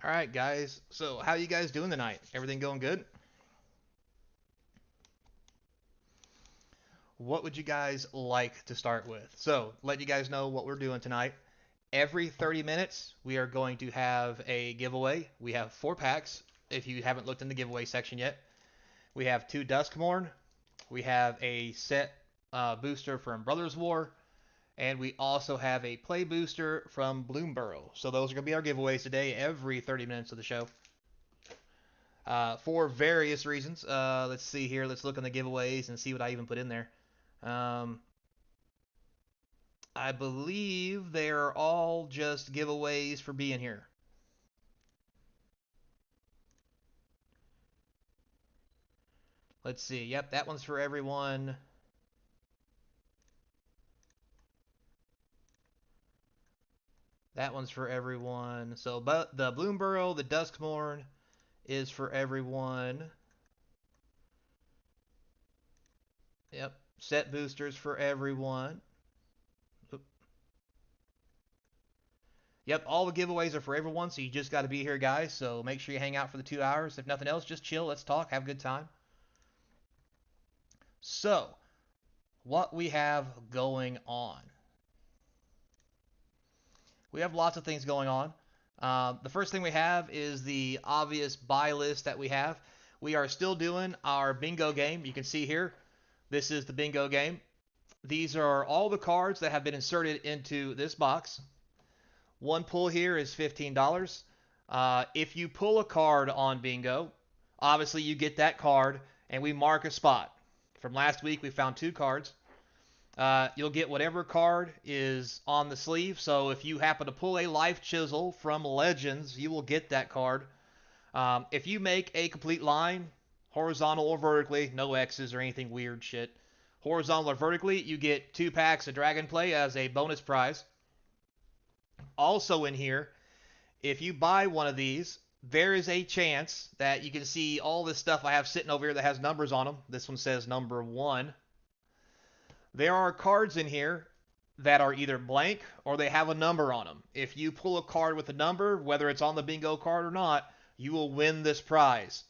All right, guys. So, how you guys doing tonight? Everything going good? What would you guys like to start with? So, let you guys know what we're doing tonight. Every 30 minutes, we are going to have a giveaway. We have 4 packs. If you haven't looked in the giveaway section yet, we have 2 Duskmorn. We have a set booster from Brothers War, and we also have a play booster from Bloomborough. So those are going to be our giveaways today, every 30 minutes of the show. For various reasons. Let's see here. Let's look on the giveaways and see what I even put in there. Um, I believe they're all just giveaways for being here. Let's see. Yep, that one's for everyone. That one's for everyone. So, but the Bloomborough, the Duskmorn is for everyone. Yep, set boosters for everyone. Oop. Yep, all the giveaways are for everyone, so you just got to be here, guys. So make sure you hang out for the 2 hours. If nothing else, just chill. Let's talk. Have a good time. So, what we have going on. We have lots of things going on. The first thing we have is the obvious buy list that we have. We are still doing our bingo game. You can see here, this is the bingo game. These are all the cards that have been inserted into this box. One pull here is $15. If you pull a card on bingo, obviously you get that card, and we mark a spot. From last week, we found 2 cards. You'll get whatever card is on the sleeve. So if you happen to pull a Life Chisel from Legends, you will get that card. If you make a complete line, horizontal or vertically, no X's or anything weird shit. Horizontal or vertically, you get 2 packs of Dragonplay as a bonus prize. Also in here, if you buy one of these, there is a chance that you can see all this stuff I have sitting over here that has numbers on them. This one says number 1. There are cards in here that are either blank or they have a number on them. If you pull a card with a number, whether it's on the bingo card or not, you will win this prize.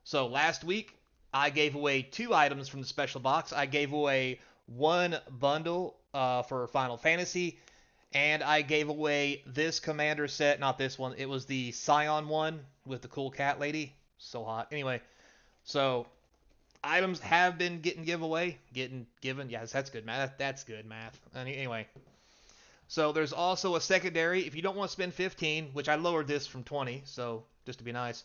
So last week, I gave away 2 items from the special box. I gave away 1 bundle for Final Fantasy, and I gave away this commander set, not this one. It was the Scion one with the cool cat lady. So hot. Anyway, so items have been getting giveaway, getting given. Yes, that's good math. That's good math. Anyway, so there's also a secondary. If you don't want to spend 15, which I lowered this from 20, so just to be nice.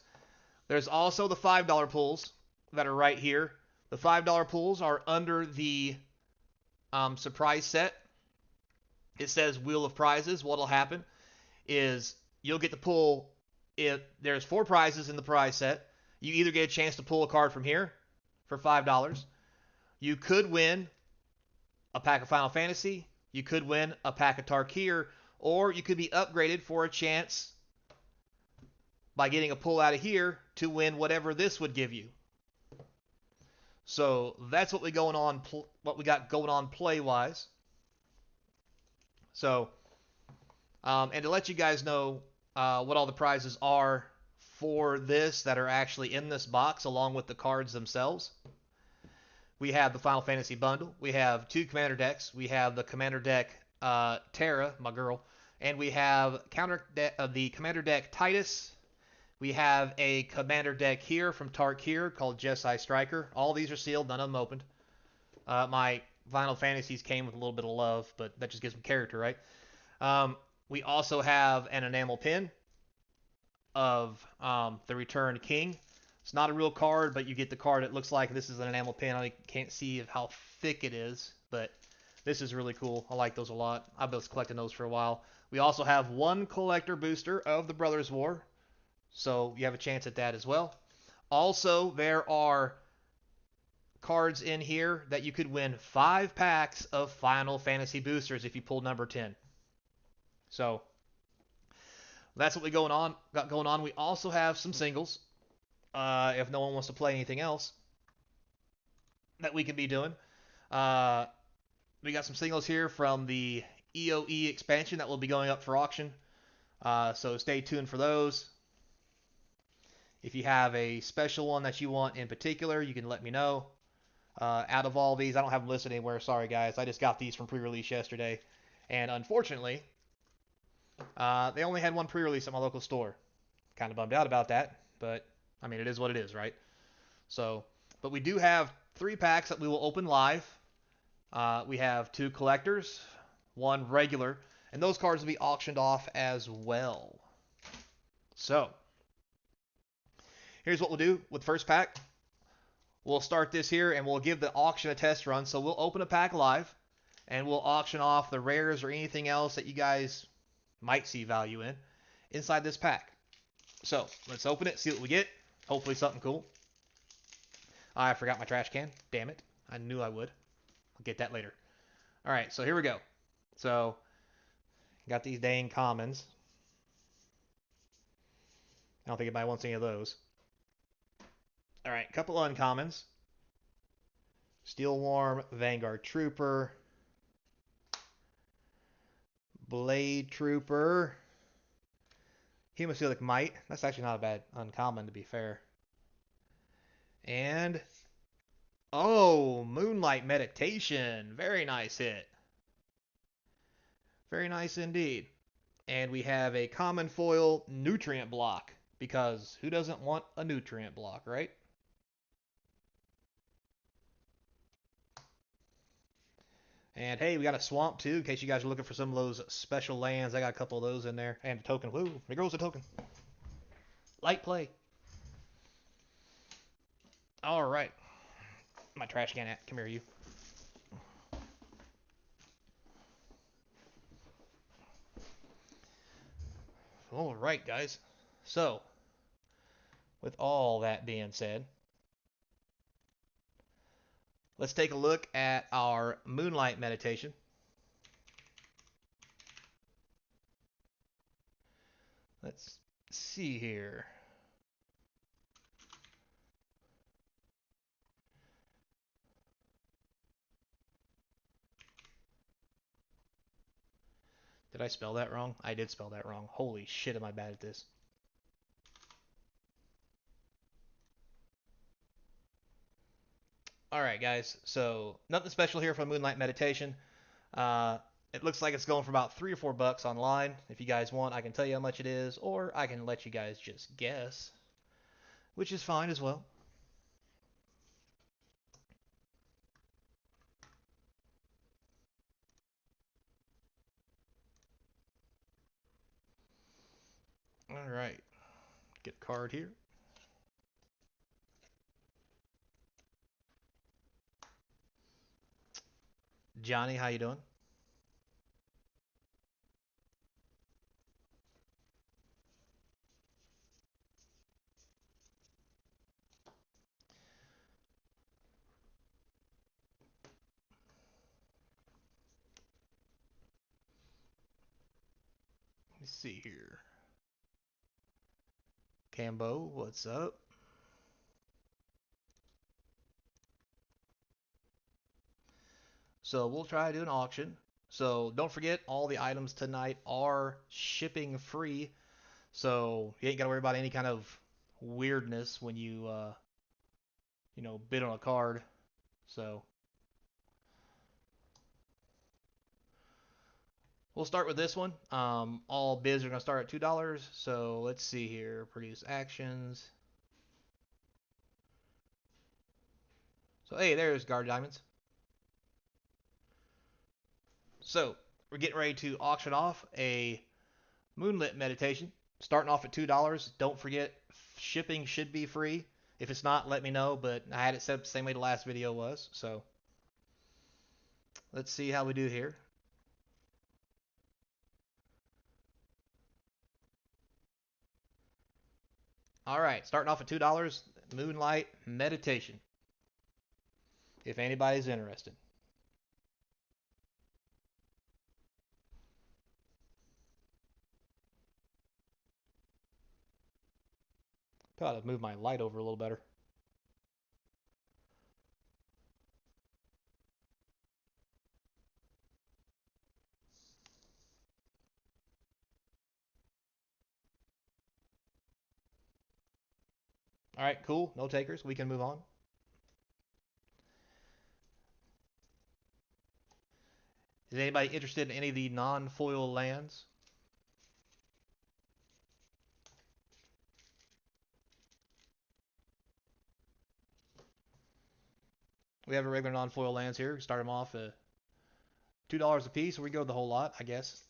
There's also the $5 pools that are right here. The $5 pools are under the surprise set. It says Wheel of Prizes. What'll happen is you'll get to pull. If there's 4 prizes in the prize set, you either get a chance to pull a card from here for $5. You could win a pack of Final Fantasy. You could win a pack of Tarkir, or you could be upgraded for a chance by getting a pull out of here to win whatever this would give you. So that's what we got going on play wise. So, and to let you guys know what all the prizes are for this that are actually in this box, along with the cards themselves. We have the Final Fantasy bundle. We have 2 commander decks. We have the commander deck Terra, my girl, and we have the commander deck Titus. We have a commander deck here from Tarkir called Jesai Striker. All these are sealed, none of them opened. My Final Fantasies came with a little bit of love, but that just gives them character, right? We also have an enamel pin of the Returned King. It's not a real card, but you get the card. It looks like this is an enamel pin. I can't see how thick it is, but this is really cool. I like those a lot. I've been collecting those for a while. We also have 1 collector booster of the Brothers War, so you have a chance at that as well. Also, there are cards in here that you could win 5 packs of Final Fantasy boosters if you pull number 10. So that's what we got going on. We also have some singles. If no one wants to play anything else that we can be doing. We got some singles here from the EOE expansion that will be going up for auction. So stay tuned for those. If you have a special one that you want in particular, you can let me know. Out of all these, I don't have them listed anywhere. Sorry, guys. I just got these from pre-release yesterday. And unfortunately, they only had one pre-release at my local store. Kind of bummed out about that, but I mean, it is what it is, right? So, but we do have 3 packs that we will open live. We have 2 collectors, 1 regular, and those cards will be auctioned off as well. So, here's what we'll do with the first pack. We'll start this here and we'll give the auction a test run. So we'll open a pack live and we'll auction off the rares or anything else that you guys might see value in inside this pack. So let's open it, see what we get. Hopefully something cool. I forgot my trash can. Damn it. I knew I would. I'll get that later. All right, so here we go. So got these dang commons. I don't think anybody wants any of those. All right, couple uncommons. Steel Warm, Vanguard Trooper, Blade Trooper, Hemophilic Might. That's actually not a bad uncommon, to be fair. And, oh, Moonlight Meditation. Very nice hit. Very nice indeed. And we have a common foil Nutrient Block, because who doesn't want a Nutrient Block, right? And hey, we got a swamp too, in case you guys are looking for some of those special lands. I got a couple of those in there. And a token. Woo, there goes a token. Light play. Alright. My trash can at. Come here, you. Alright, guys. So, with all that being said, let's take a look at our Moonlight Meditation. Let's see here. Did I spell that wrong? I did spell that wrong. Holy shit, am I bad at this. Alright, guys. So, nothing special here for Moonlight Meditation. It looks like it's going for about $3 or $4 online. If you guys want, I can tell you how much it is, or I can let you guys just guess, which is fine as well. Alright. Get a card here. Johnny, how you doing? Let me see here. Cambo, what's up? So we'll try to do an auction. So don't forget, all the items tonight are shipping free. So you ain't got to worry about any kind of weirdness when you, bid on a card. So we'll start with this one. All bids are going to start at $2. So let's see here. Produce actions. So hey, there's Guard Diamonds. So we're getting ready to auction off a Moonlit Meditation, starting off at $2. Don't forget, shipping should be free. If it's not, let me know, but I had it set up the same way the last video was. So let's see how we do here. All right, starting off at $2, Moonlight Meditation, if anybody's interested. Probably move my light over a little better. All right, cool. No takers. We can move on. Is anybody interested in any of the non-foil lands? We have a regular non-foil lands here. Start them off at $2 a piece, or we go the whole lot, I guess.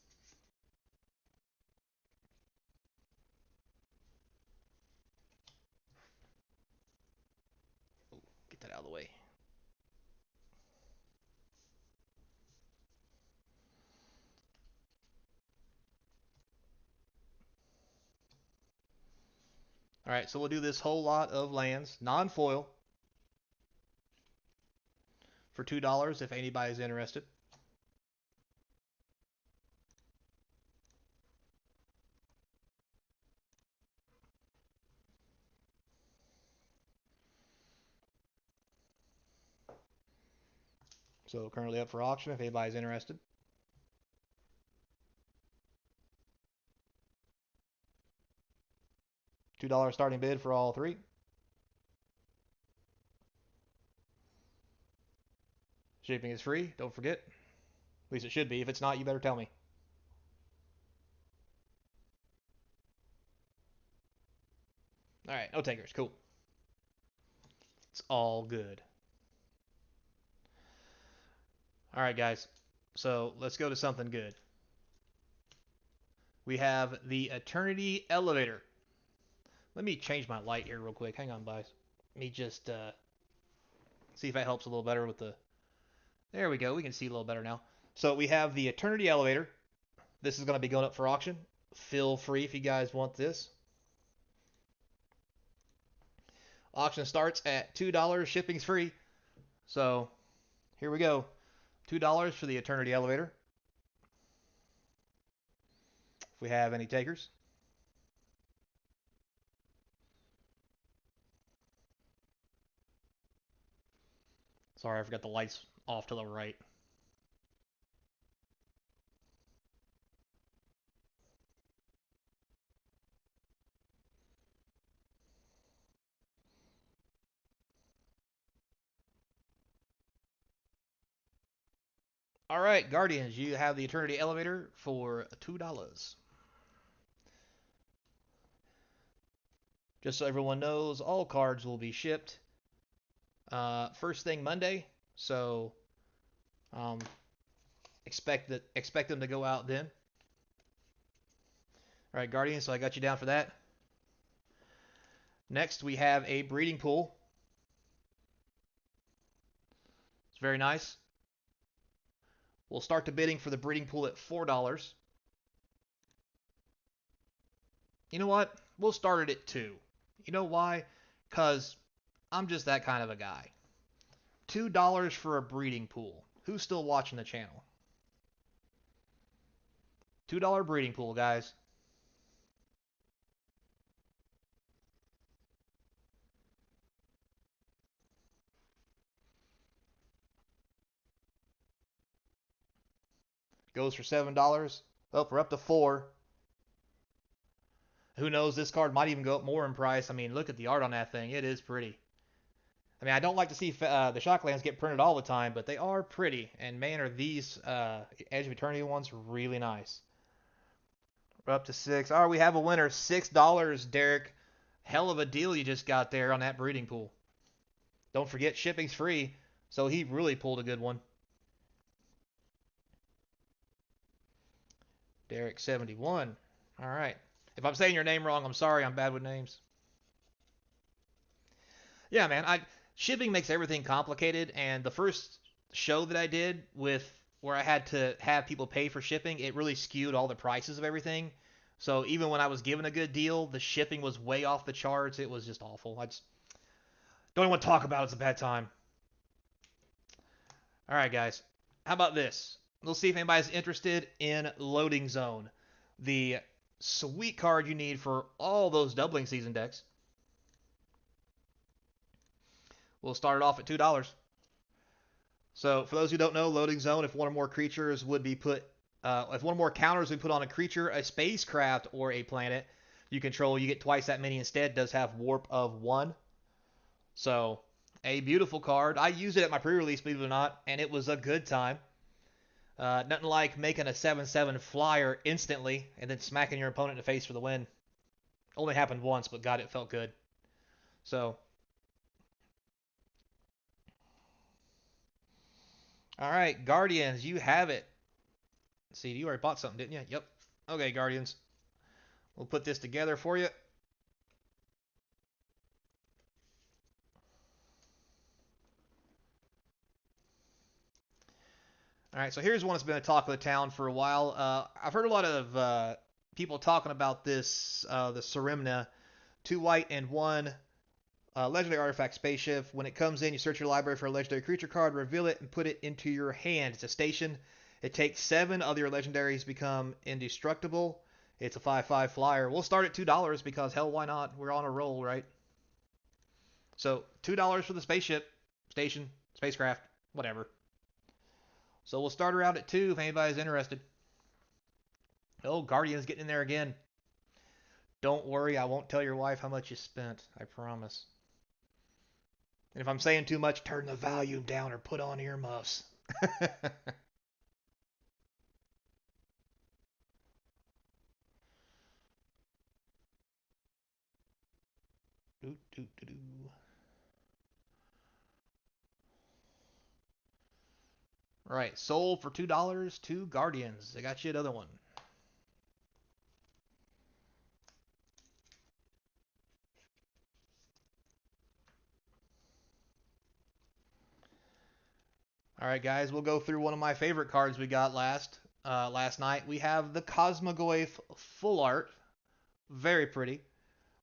Get that out of the way. All right, so we'll do this whole lot of lands, non-foil, for $2 if anybody's interested. So currently up for auction if anybody's interested. $2 starting bid for all three. Shipping is free, don't forget. At least it should be. If it's not, you better tell me. All right, no takers. Cool. It's all good. All right, guys. So let's go to something good. We have the Eternity Elevator. Let me change my light here real quick. Hang on, guys. Let me just see if that helps a little better with the... There we go. We can see a little better now. So we have the Eternity Elevator. This is going to be going up for auction. Feel free if you guys want this. Auction starts at $2. Shipping's free. So here we go. $2 for the Eternity Elevator. If we have any takers. Sorry, I forgot the lights off to the right. All right, Guardians, you have the Eternity Elevator for $2. Just so everyone knows, all cards will be shipped first thing Monday. So um, expect them to go out then. All right, Guardians, so I got you down for that. Next, we have a breeding pool. It's very nice. We'll start the bidding for the breeding pool at $4. You know what? We'll start it at 2. You know why? Because I'm just that kind of a guy. $2 for a breeding pool. Who's still watching the channel? $2 breeding pool, guys. Goes for $7. Oh, we're up to 4. Who knows? This card might even go up more in price. I mean, look at the art on that thing. It is pretty. I mean, I don't like to see the Shocklands get printed all the time, but they are pretty. And man, are these Edge of Eternity ones really nice. We're up to 6. All right, we have a winner. $6, Derek. Hell of a deal you just got there on that breeding pool. Don't forget, shipping's free, so he really pulled a good one. Derek 71. All right. If I'm saying your name wrong, I'm sorry. I'm bad with names. Yeah, man. Shipping makes everything complicated, and the first show that I did with where I had to have people pay for shipping, it really skewed all the prices of everything. So even when I was given a good deal, the shipping was way off the charts. It was just awful. I just don't even want to talk about it. It's a bad time. All right, guys. How about this? We'll see if anybody's interested in Loading Zone, the sweet card you need for all those doubling season decks. We'll start it off at $2. So for those who don't know, Loading Zone, if one or more creatures would be put, if one or more counters we put on a creature, a spacecraft, or a planet, you control, you get twice that many instead. It does have warp of 1. So, a beautiful card. I used it at my pre-release, believe it or not, and it was a good time. Nothing like making a 7/7 flyer instantly and then smacking your opponent in the face for the win. Only happened once, but God, it felt good. So, all right, Guardians, you have it. See, you already bought something, didn't you? Yep. Okay, Guardians. We'll put this together for you. All right, so here's one that's been a talk of the town for a while. I've heard a lot of people talking about this, the Seremna, 2 white and 1 legendary artifact spaceship. When it comes in, you search your library for a legendary creature card, reveal it, and put it into your hand. It's a station. It takes 7 other your legendaries become indestructible. It's a 5/5 flyer. We'll start at $2 because hell, why not? We're on a roll, right? So $2 for the spaceship, station, spacecraft, whatever. So we'll start around at 2 if anybody's interested. Oh, Guardian's getting in there again. Don't worry, I won't tell your wife how much you spent. I promise. And if I'm saying too much, turn the volume down or put on earmuffs. Doo, doo, doo, doo. Right, sold for $2 to Guardians. I got you another one. All right, guys, we'll go through one of my favorite cards we got last night. We have the Cosmogoyf Full Art. Very pretty.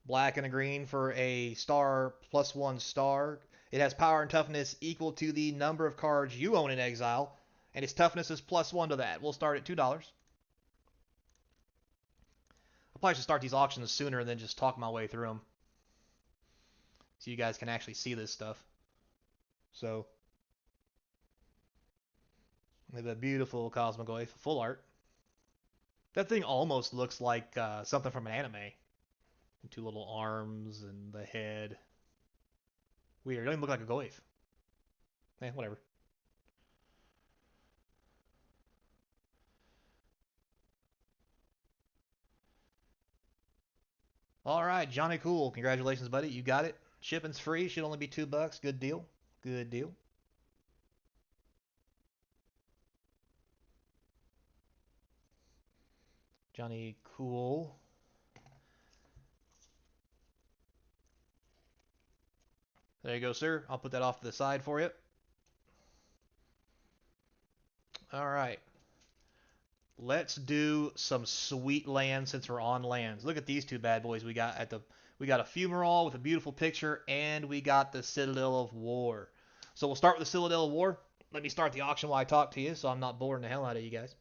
Black and a green for a star +1 star. It has power and toughness equal to the number of cards you own in exile, and its toughness is +1 to that. We'll start at $2. I'll probably should start these auctions sooner and then just talk my way through them so you guys can actually see this stuff. So, we have a beautiful Cosmogoyf Full Art. That thing almost looks like something from an anime. 2 little arms and the head. Weird. It doesn't even look like a Goyf. Whatever. All right, Johnny Cool. Congratulations, buddy. You got it. Shipping's free. Should only be $2. Good deal. Good deal. Johnny Cool. There you go, sir. I'll put that off to the side for you. All right. Let's do some sweet lands since we're on lands. Look at these 2 bad boys we got at the. We got a Fumarole with a beautiful picture, and we got the Citadel of War. So we'll start with the Citadel of War. Let me start the auction while I talk to you, so I'm not boring the hell out of you guys.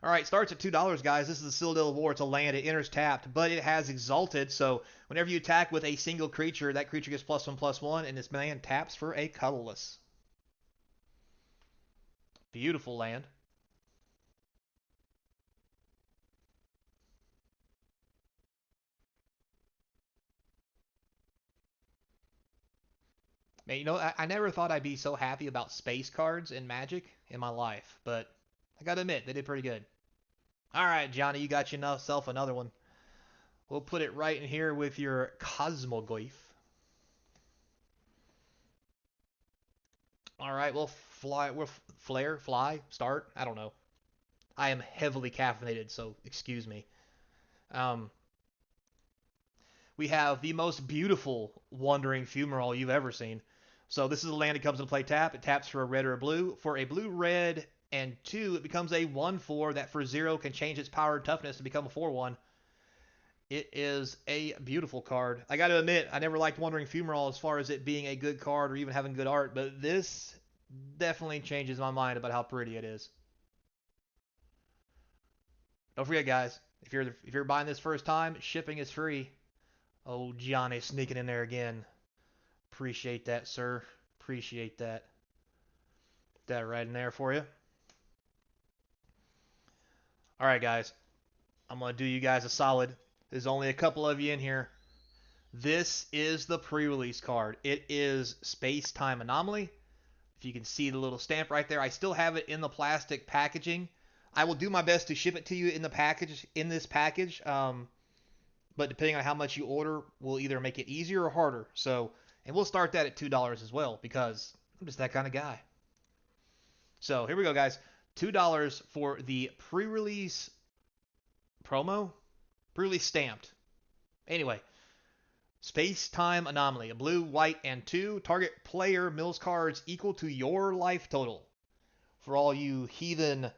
All right, starts at $2, guys. This is the Citadel of War. It's a land. It enters tapped, but it has Exalted. So whenever you attack with a single creature, that creature gets +1/+1, and this land taps for a colorless. Beautiful land. Man, you know, I never thought I'd be so happy about space cards in Magic in my life, but I gotta admit, they did pretty good. All right, Johnny, you got yourself another one. We'll put it right in here with your Cosmogoyf. All right, we'll fly. We'll fly, start. I don't know. I am heavily caffeinated, so excuse me. Um, we have the most beautiful Wandering Fumarole you've ever seen. So this is a land that comes into play tap. It taps for a red or a blue. For a blue, red, and 2, it becomes a 1/4 that for 0 can change its power and toughness to become a 4/1. It is a beautiful card. I got to admit, I never liked Wandering Fumarole as far as it being a good card or even having good art, but this definitely changes my mind about how pretty it is. Don't forget, guys, if you're buying this first time, shipping is free. Oh, Johnny sneaking in there again. Appreciate that, sir. Appreciate that. Put that right in there for you. All right, guys. I'm going to do you guys a solid. There's only a couple of you in here. This is the pre-release card. It is Space Time Anomaly. If you can see the little stamp right there, I still have it in the plastic packaging. I will do my best to ship it to you in this package. But depending on how much you order, we'll either make it easier or harder. So, and we'll start that at $2 as well because I'm just that kind of guy. So here we go, guys. $2 for the pre-release promo, pre-release stamped. Anyway, Space Time Anomaly, a blue, white, and 2. Target player mills cards equal to your life total. For all you heathen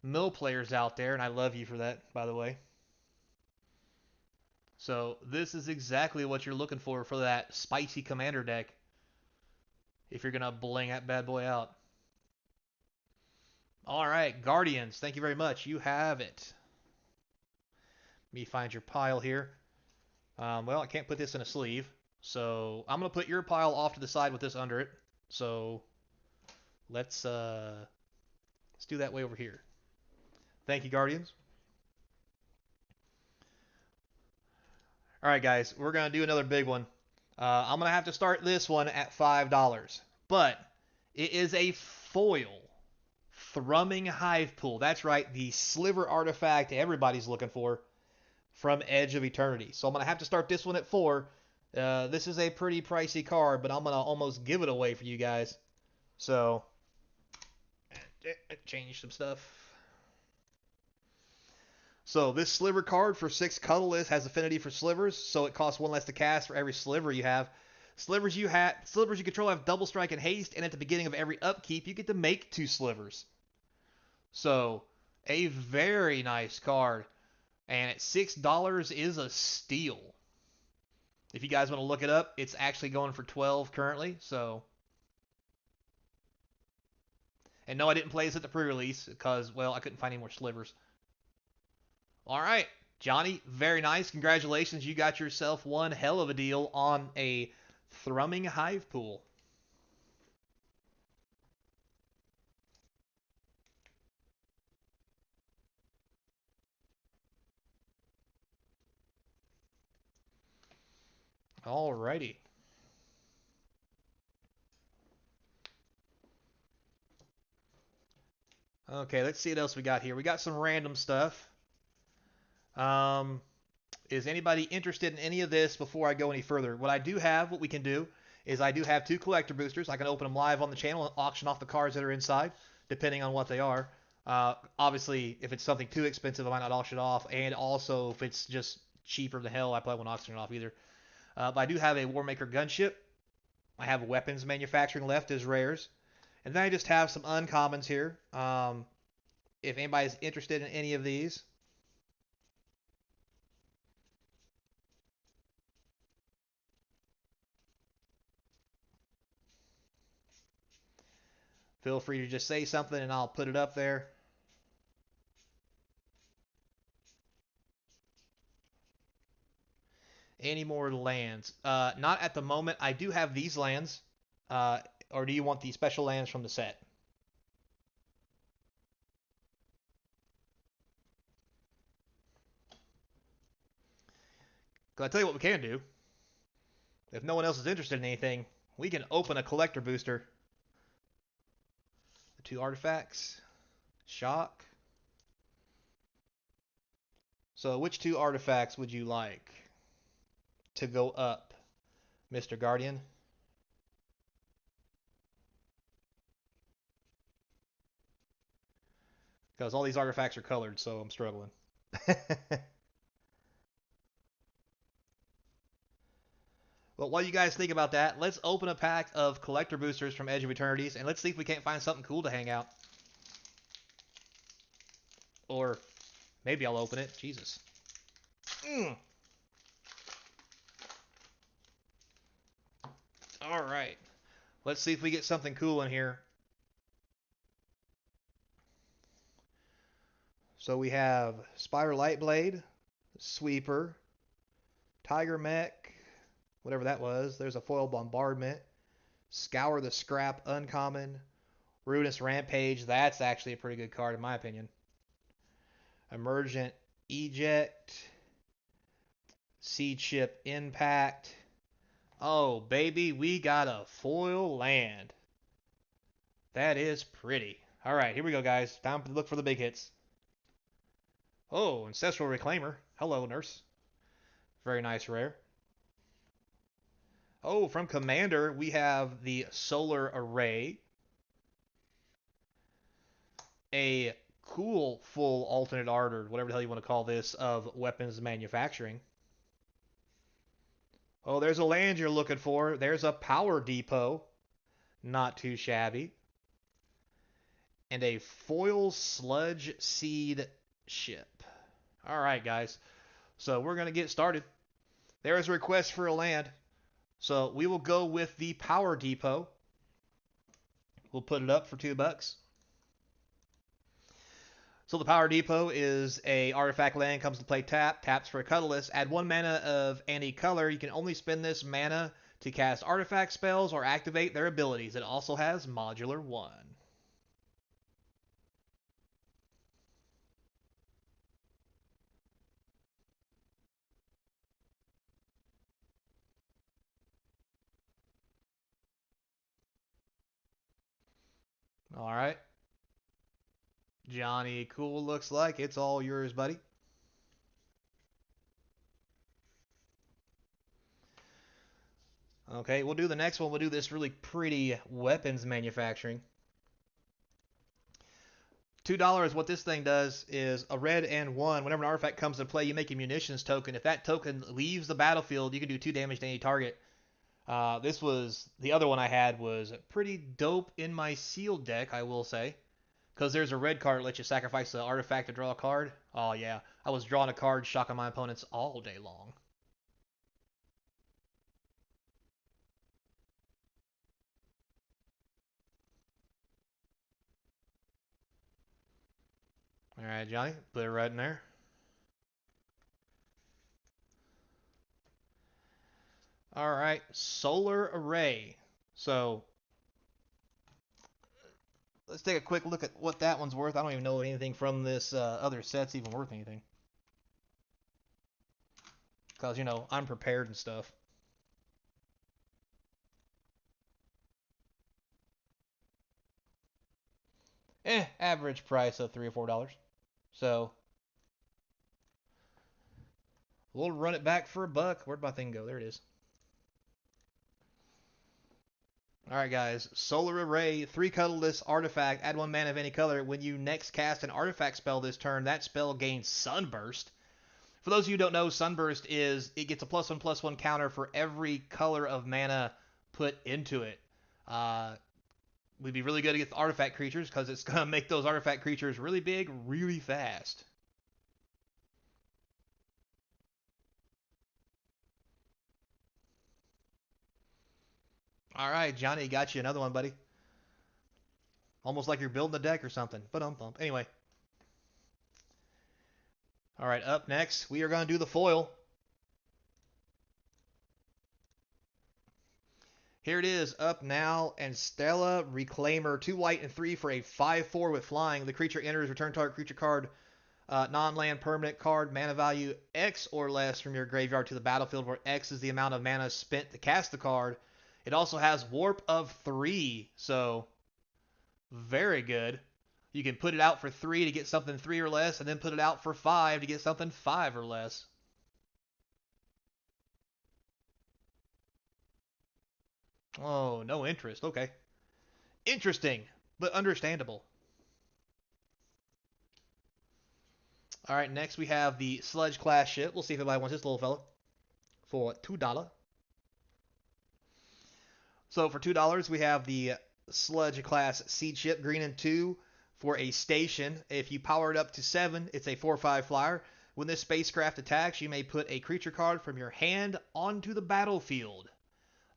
mill players out there, and I love you for that, by the way. So this is exactly what you're looking for that spicy commander deck. If you're going to bling that bad boy out. All right, Guardians, thank you very much. You have it. Let me find your pile here. Well, I can't put this in a sleeve, so I'm going to put your pile off to the side with this under it. So let's do that way over here. Thank you, Guardians. All right, guys, we're going to do another big one. I'm going to have to start this one at $5, but it is a foil Thrumming Hive Pool. That's right, the sliver artifact everybody's looking for from Edge of Eternity. So I'm going to have to start this one at $4. This is a pretty pricey card, but I'm going to almost give it away for you guys. So, change some stuff. So this sliver card for 6 colorless has affinity for slivers, so it costs 1 less to cast for every sliver you have. Slivers you control have double strike and haste, and at the beginning of every upkeep, you get to make 2 slivers. So, a very nice card. And at $6 is a steal. If you guys want to look it up, it's actually going for $12 currently. So, and no, I didn't play this at the pre-release because, well, I couldn't find any more slivers. All right, Johnny, very nice. Congratulations, you got yourself one hell of a deal on a Thrumming Hive Pool. Alrighty. Okay, let's see what else we got here. We got some random stuff. Is anybody interested in any of this before I go any further? What we can do, is I do have 2 collector boosters. I can open them live on the channel and auction off the cards that are inside, depending on what they are. Obviously, if it's something too expensive, I might not auction it off. And also, if it's just cheaper than hell, I probably won't auction it off either. But I do have a Warmaker gunship. I have weapons manufacturing left as rares. And then I just have some uncommons here. If anybody's interested in any of these. Feel free to just say something and I'll put it up there. Any more lands? Not at the moment. I do have these lands. Or do you want the special lands from the set? Because I tell you what we can do. If no one else is interested in anything, we can open a collector booster. The 2 artifacts. Shock. So which 2 artifacts would you like to go up, Mr. Guardian? Because all these artifacts are colored, so I'm struggling. Well, while you guys think about that, let's open a pack of collector boosters from Edge of Eternities, and let's see if we can't find something cool to hang out. Or maybe I'll open it. Jesus. All right. Let's see if we get something cool in here. So we have Spire Lightblade, Sweeper, Tiger Mech, whatever that was. There's a foil Bombardment, Scour the Scrap uncommon, Ruinous Rampage. That's actually a pretty good card in my opinion. Emergent Eject. Seed Ship Impact. Oh, baby, we got a foil land. That is pretty. All right, here we go, guys. Time to look for the big hits. Oh, Ancestral Reclaimer. Hello, Nurse. Very nice rare. Oh, from Commander, we have the Solar Array. A cool full alternate art, or whatever the hell you want to call this, of weapons manufacturing. Oh, there's a land you're looking for. There's a Power Depot. Not too shabby. And a foil sludge seed ship. All right, guys. So we're going to get started. There is a request for a land. So we will go with the Power Depot. We'll put it up for $2. So the Power Depot is a artifact land, comes to play taps for a colorless. Add 1 mana of any color. You can only spend this mana to cast artifact spells or activate their abilities. It also has modular 1. All right. Johnny Cool, looks like it's all yours, buddy. Okay, we'll do the next one. We'll do this really pretty weapons manufacturing. $2. What this thing does is a red and 1. Whenever an artifact comes into play, you make a munitions token. If that token leaves the battlefield, you can do 2 damage to any target. This was the other one I had was pretty dope in my sealed deck, I will say, because there's a red card that lets you sacrifice the artifact to draw a card. Oh yeah, I was drawing a card, shocking my opponents all day long. All right, Johnny, put it right in there. All right, Solar Array. So let's take a quick look at what that one's worth. I don't even know anything from this other set's even worth anything. Because, you know, I'm prepared and stuff. Average price of $3 or $4. So we'll run it back for $1. Where'd my thing go? There it is. Alright, guys. Solar Array, 3 colorless artifact. Add 1 mana of any color. When you next cast an artifact spell this turn, that spell gains Sunburst. For those of you who don't know, Sunburst is it gets a +1/+1 counter for every color of mana put into it. Would be really good against artifact creatures because it's going to make those artifact creatures really big, really fast. All right, Johnny, got you another one, buddy. Almost like you're building a deck or something. But anyway. All right, up next, we are going to do the foil. Here it is, up now, and Stella Reclaimer, 2 white and 3 for a 5/4 with flying. The creature enters, return target creature card, non-land permanent card, mana value X or less from your graveyard to the battlefield, where X is the amount of mana spent to cast the card. It also has Warp of 3, so very good. You can put it out for 3 to get something 3 or less, and then put it out for 5 to get something 5 or less. Oh, no interest. Okay. Interesting, but understandable. All right, next we have the Sludge class ship. We'll see if anybody wants this little fella for $2. So for $2, we have the Sludge class seed ship, green and 2 for a station. If you power it up to 7, it's a 4/5 flyer. When this spacecraft attacks, you may put a creature card from your hand onto the battlefield.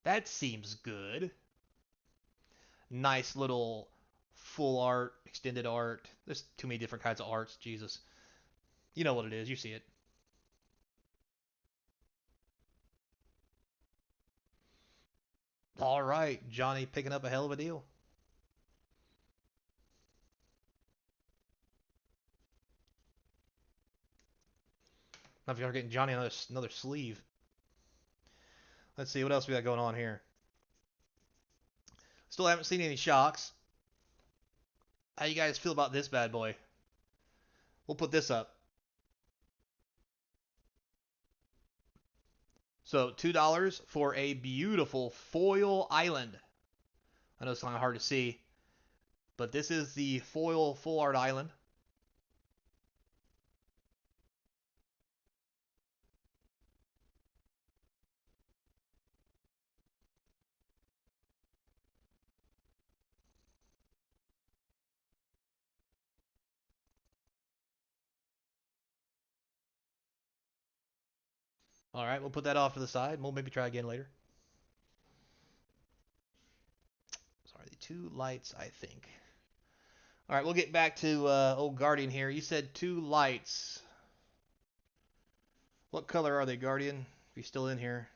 That seems good. Nice little full art, extended art. There's too many different kinds of arts. Jesus. You know what it is. You see it. All right, Johnny picking up a hell of a deal. Now if you're getting Johnny another sleeve. Let's see what else we got going on here. Still haven't seen any shocks. How you guys feel about this bad boy? We'll put this up. So $2 for a beautiful foil island. I know it's kind of hard to see, but this is the foil full art island. All right, we'll put that off to the side. We'll maybe try again later. Sorry, the two lights, I think. All right, we'll get back to old Guardian here. You said two lights. What color are they, Guardian? If you're still in here.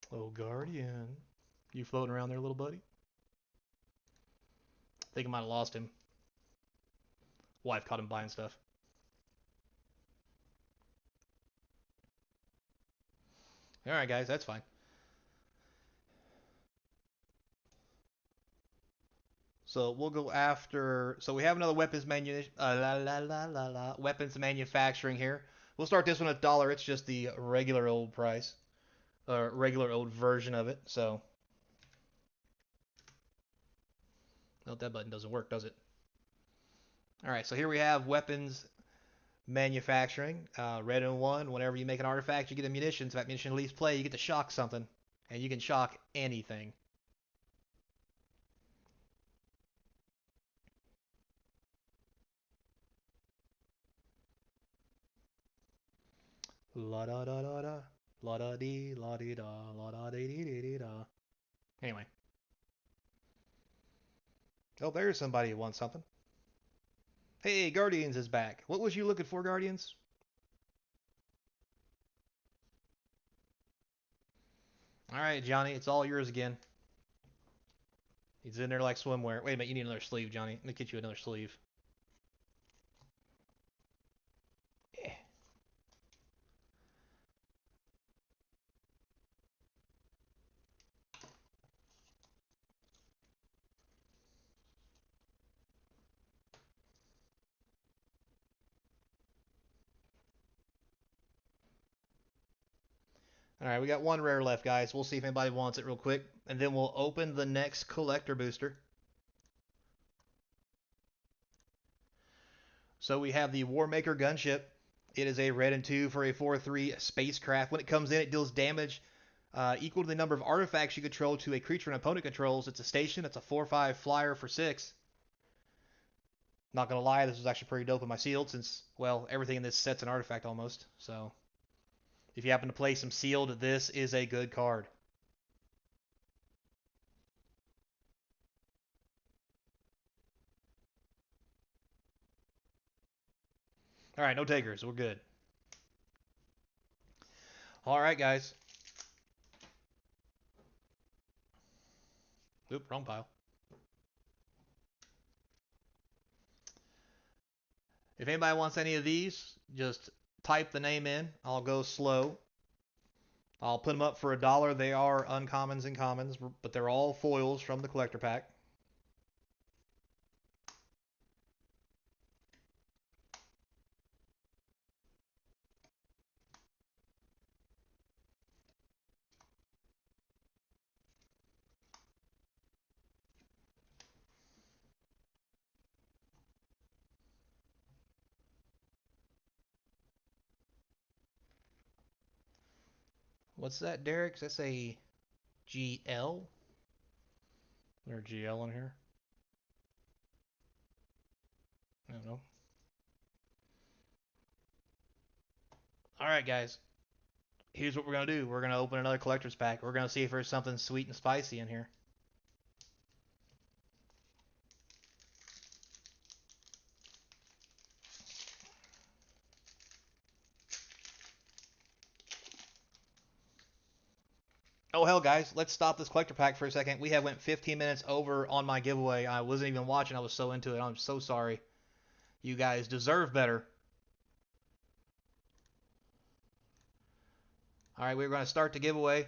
Oh, Guardian. You floating around there, little buddy? I think I might have lost him. Wife caught him buying stuff. All right, guys, that's fine. So we'll go after. So we have another weapons manufacturing here. We'll start this one at $1. It's just the regular old price, or regular old version of it. So, note that button doesn't work, does it? All right. So here we have weapons manufacturing. Red and one. Whenever you make an artifact, you get a munitions. If that munition leaves play, you get to shock something, and you can shock anything. La da da da da. La da dee la dee da. La da dee dee dee dee da. Anyway. Oh, there's somebody who wants something. Hey, Guardians is back. What was you looking for, Guardians? All right, Johnny, it's all yours again. He's in there like swimwear. Wait a minute, you need another sleeve, Johnny. Let me get you another sleeve. Yeah. All right, we got one rare left, guys. We'll see if anybody wants it real quick, and then we'll open the next collector booster. So we have the Warmaker gunship. It is a red and 2 for a 4/3 spacecraft. When it comes in, it deals damage equal to the number of artifacts you control to a creature an opponent controls. It's a station. It's a 4/5 flyer for 6. Not gonna lie, this was actually pretty dope in my sealed since, well, everything in this set's an artifact almost. So if you happen to play some sealed, this is a good card. All right, no takers. We're good. All right, guys. Oop, wrong pile. If anybody wants any of these, just type the name in. I'll go slow. I'll put them up for $1. They are uncommons and commons, but they're all foils from the collector pack. What's that, Derek? Does that say GL? Is there a GL in here? I don't know. All right, guys. Here's what we're going to do. We're going to open another collector's pack. We're going to see if there's something sweet and spicy in here. Oh hell, guys, let's stop this collector pack for a second. We have went 15 minutes over on my giveaway. I wasn't even watching. I was so into it. I'm so sorry. You guys deserve better. All right, we're going to start the giveaway.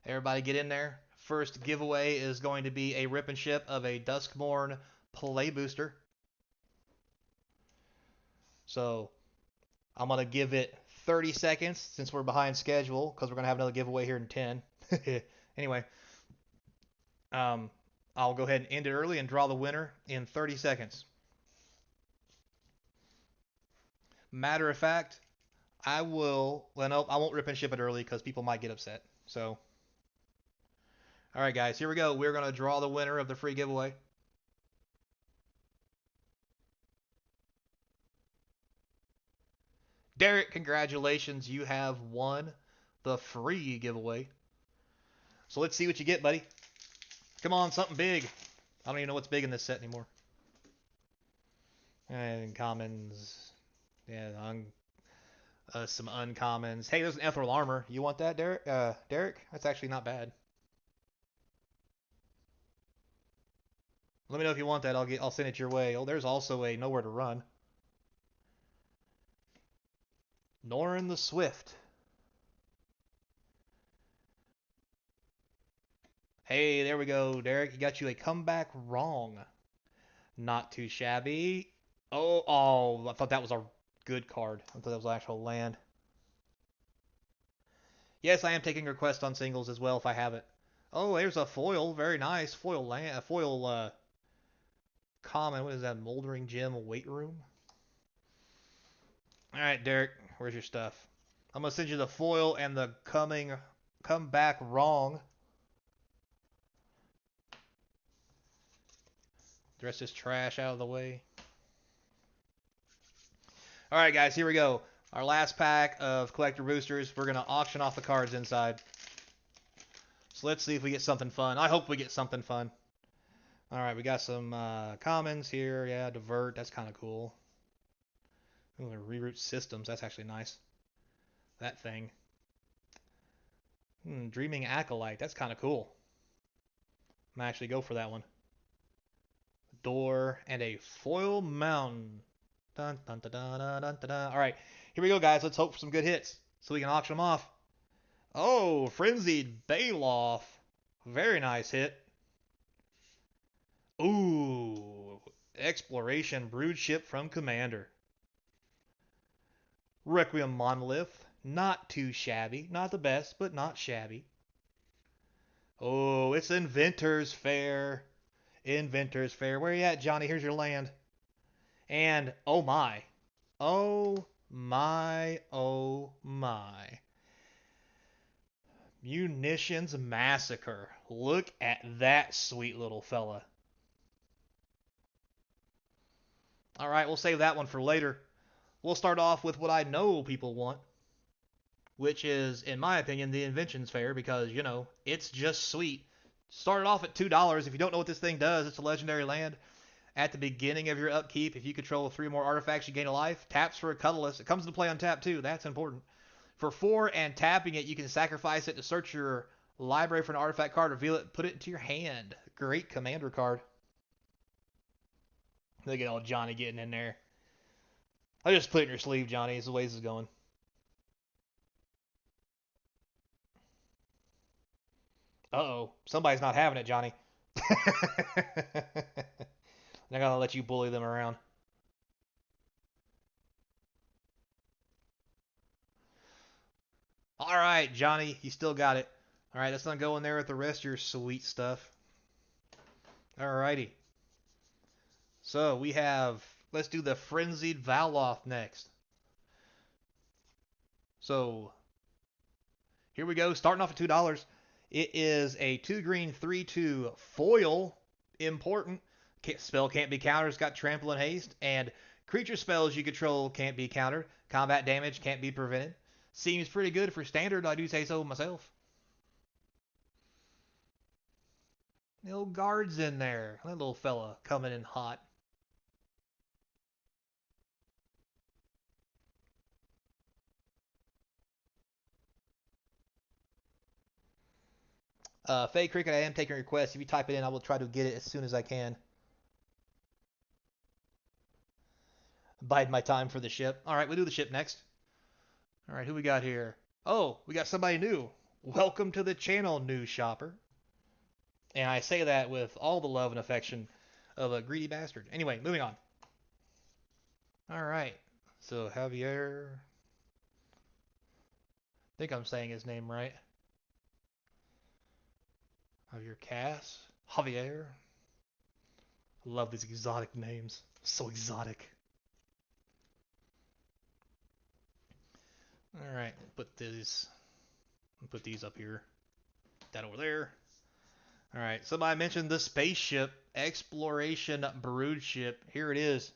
Everybody get in there. First giveaway is going to be a rip and ship of a Duskmourn Play Booster. So I'm going to give it 30 seconds since we're behind schedule because we're going to have another giveaway here in 10. Anyway, I'll go ahead and end it early and draw the winner in 30 seconds. Matter of fact, I will. Well, no, I won't rip and ship it early because people might get upset. So, all right, guys, here we go. We're going to draw the winner of the free giveaway. Derek, congratulations. You have won the free giveaway. So let's see what you get, buddy. Come on, something big. I don't even know what's big in this set anymore. And commons. Yeah, some uncommons. Hey, there's an ethereal armor. You want that, Derek? Derek? That's actually not bad. Let me know if you want that. I'll send it your way. Oh, there's also a nowhere to run. Norin the Swift. Hey, there we go, Derek. You got you a comeback wrong. Not too shabby. Oh, I thought that was a good card. I thought that was actual land. Yes, I am taking requests on singles as well if I have it. Oh, there's a foil. Very nice. Foil land. Foil common. What is that? Moldering Gem Weight Room? Alright, Derek. Where's your stuff? I'm going to send you the foil and the come back wrong. The rest is trash out of the way. Alright, guys. Here we go. Our last pack of collector boosters. We're going to auction off the cards inside. So let's see if we get something fun. I hope we get something fun. Alright, we got some commons here. Yeah, divert. That's kind of cool. Ooh, reroute systems. That's actually nice. That thing. Dreaming Acolyte. That's kind of cool. I'm going to actually go for that one. Door and a foil mountain. Dun, dun, dun, dun, dun, dun, dun. All right, here we go, guys. Let's hope for some good hits so we can auction them off. Oh, Frenzied Baloth. Very nice hit. Ooh, Exploration Broodship from Commander. Requiem Monolith. Not too shabby. Not the best, but not shabby. Oh, it's Inventor's Fair. Inventor's Fair. Where you at, Johnny? Here's your land. And, oh my. Oh my, oh my. Munitions Massacre. Look at that sweet little fella. Alright, we'll save that one for later. We'll start off with what I know people want, which is, in my opinion, the Inventions Fair, because, you know, it's just sweet. Started off at $2. If you don't know what this thing does, it's a legendary land. At the beginning of your upkeep, if you control 3 more artifacts, you gain a life. Taps for a colorless. It comes into play on tap too. That's important. For 4 and tapping it, you can sacrifice it to search your library for an artifact card, reveal it, put it into your hand. Great commander card. Look at old Johnny getting in there. I just put it in your sleeve, Johnny. It's the way this is going. Uh-oh. Somebody's not having it, Johnny. They're going to let you bully them around. All right, Johnny. You still got it. All right, let's not go in there with the rest of your sweet stuff. All righty. So we have, let's do the Frenzied Baloth next. So here we go, starting off at $2. It is a 2 green 3/2 foil. Important. Spell can't be countered. It's got trample and haste. And creature spells you control can't be countered. Combat damage can't be prevented. Seems pretty good for standard, I do say so myself. No guards in there. That little fella coming in hot. Faye Cricket, I am taking requests. If you type it in, I will try to get it as soon as I can. Bide my time for the ship. All right, we'll do the ship next. All right, who we got here? Oh, we got somebody new. Welcome to the channel, new shopper. And I say that with all the love and affection of a greedy bastard. Anyway, moving on. All right. So Javier. I think I'm saying his name right. Javier Cass. Javier. I love these exotic names. So exotic. All right. Put these up here. That over there. All right. Somebody mentioned the spaceship exploration brood ship. Here it is.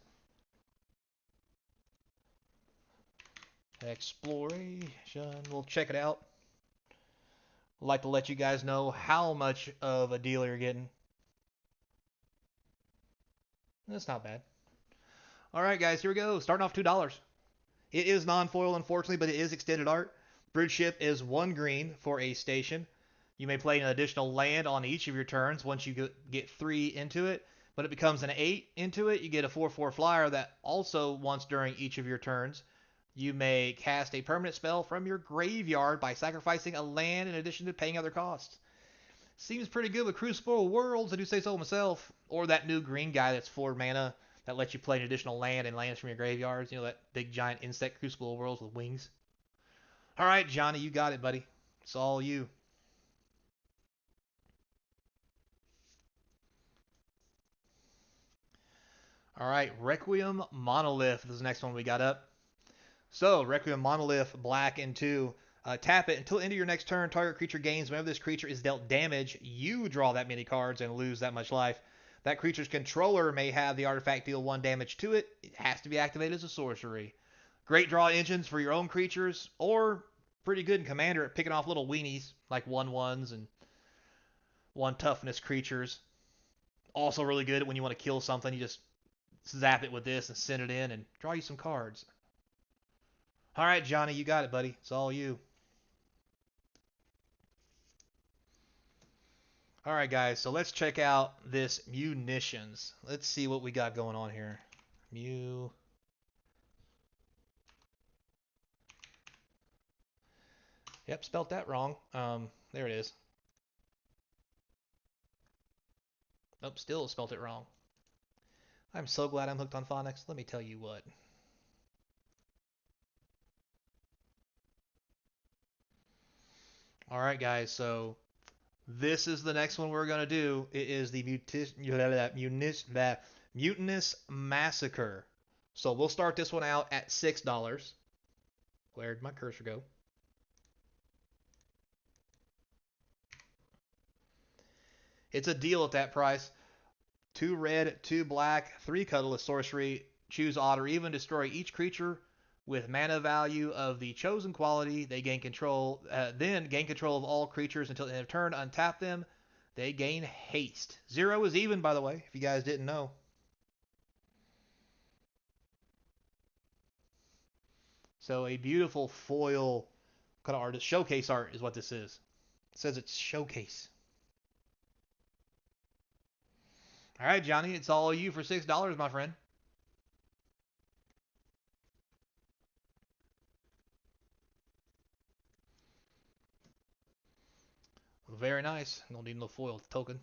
Exploration. We'll check it out. I'd like to let you guys know how much of a deal you're getting. That's not bad. All right, guys, here we go. Starting off $2. It is non-foil, unfortunately, but it is extended art. Brood ship is 1 green for a station. You may play an additional land on each of your turns once you get 3 into it. But it becomes an 8 into it, you get a 4/4 flyer that also once during each of your turns, you may cast a permanent spell from your graveyard by sacrificing a land in addition to paying other costs. Seems pretty good with Crucible Worlds, I do say so myself. Or that new green guy that's 4 mana that lets you play an additional land and lands from your graveyards. You know, that big giant insect Crucible Worlds with wings. All right, Johnny, you got it, buddy. It's all you. All right, Requiem Monolith is the next one we got up. So, Requiem Monolith, black and 2. Tap it until end of your next turn. Target creature gains. Whenever this creature is dealt damage, you draw that many cards and lose that much life. That creature's controller may have the artifact deal 1 damage to it. It has to be activated as a sorcery. Great draw engines for your own creatures, or pretty good in Commander at picking off little weenies like 1/1s and 1 toughness creatures. Also really good when you want to kill something. You just zap it with this and send it in and draw you some cards. All right, Johnny, you got it, buddy. It's all you. All right, guys, so let's check out this munitions. Let's see what we got going on here. Yep, spelt that wrong. There it is. Nope, still spelt it wrong. I'm so glad I'm hooked on phonics. Let me tell you what. All right, guys, so this is the next one we're going to do. It is the Mutinous Massacre. So we'll start this one out at $6. Where'd my cursor go? It's a deal at that price. 2 red, 2 black, 3 colorless sorcery. Choose odd or even. Destroy each creature with mana value of the chosen quality. They gain control. Then gain control of all creatures until the end of turn. Untap them. They gain haste. 0 is even, by the way, if you guys didn't know. So a beautiful foil kind of art. Showcase art is what this is. It says it's showcase. All right, Johnny, it's all you for $6, my friend. Very nice. Don't need no foil token.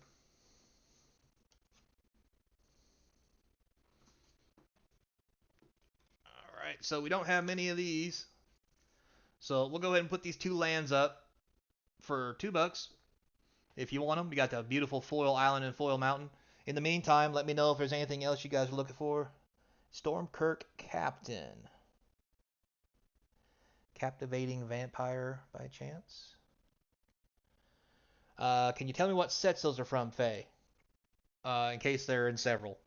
All right, so we don't have many of these. So we'll go ahead and put these 2 lands up for $2 if you want them. We got the beautiful foil island and foil mountain. In the meantime, let me know if there's anything else you guys are looking for. Stormkirk Captain. Captivating Vampire by chance? Can you tell me what sets those are from, Faye? In case they're in several.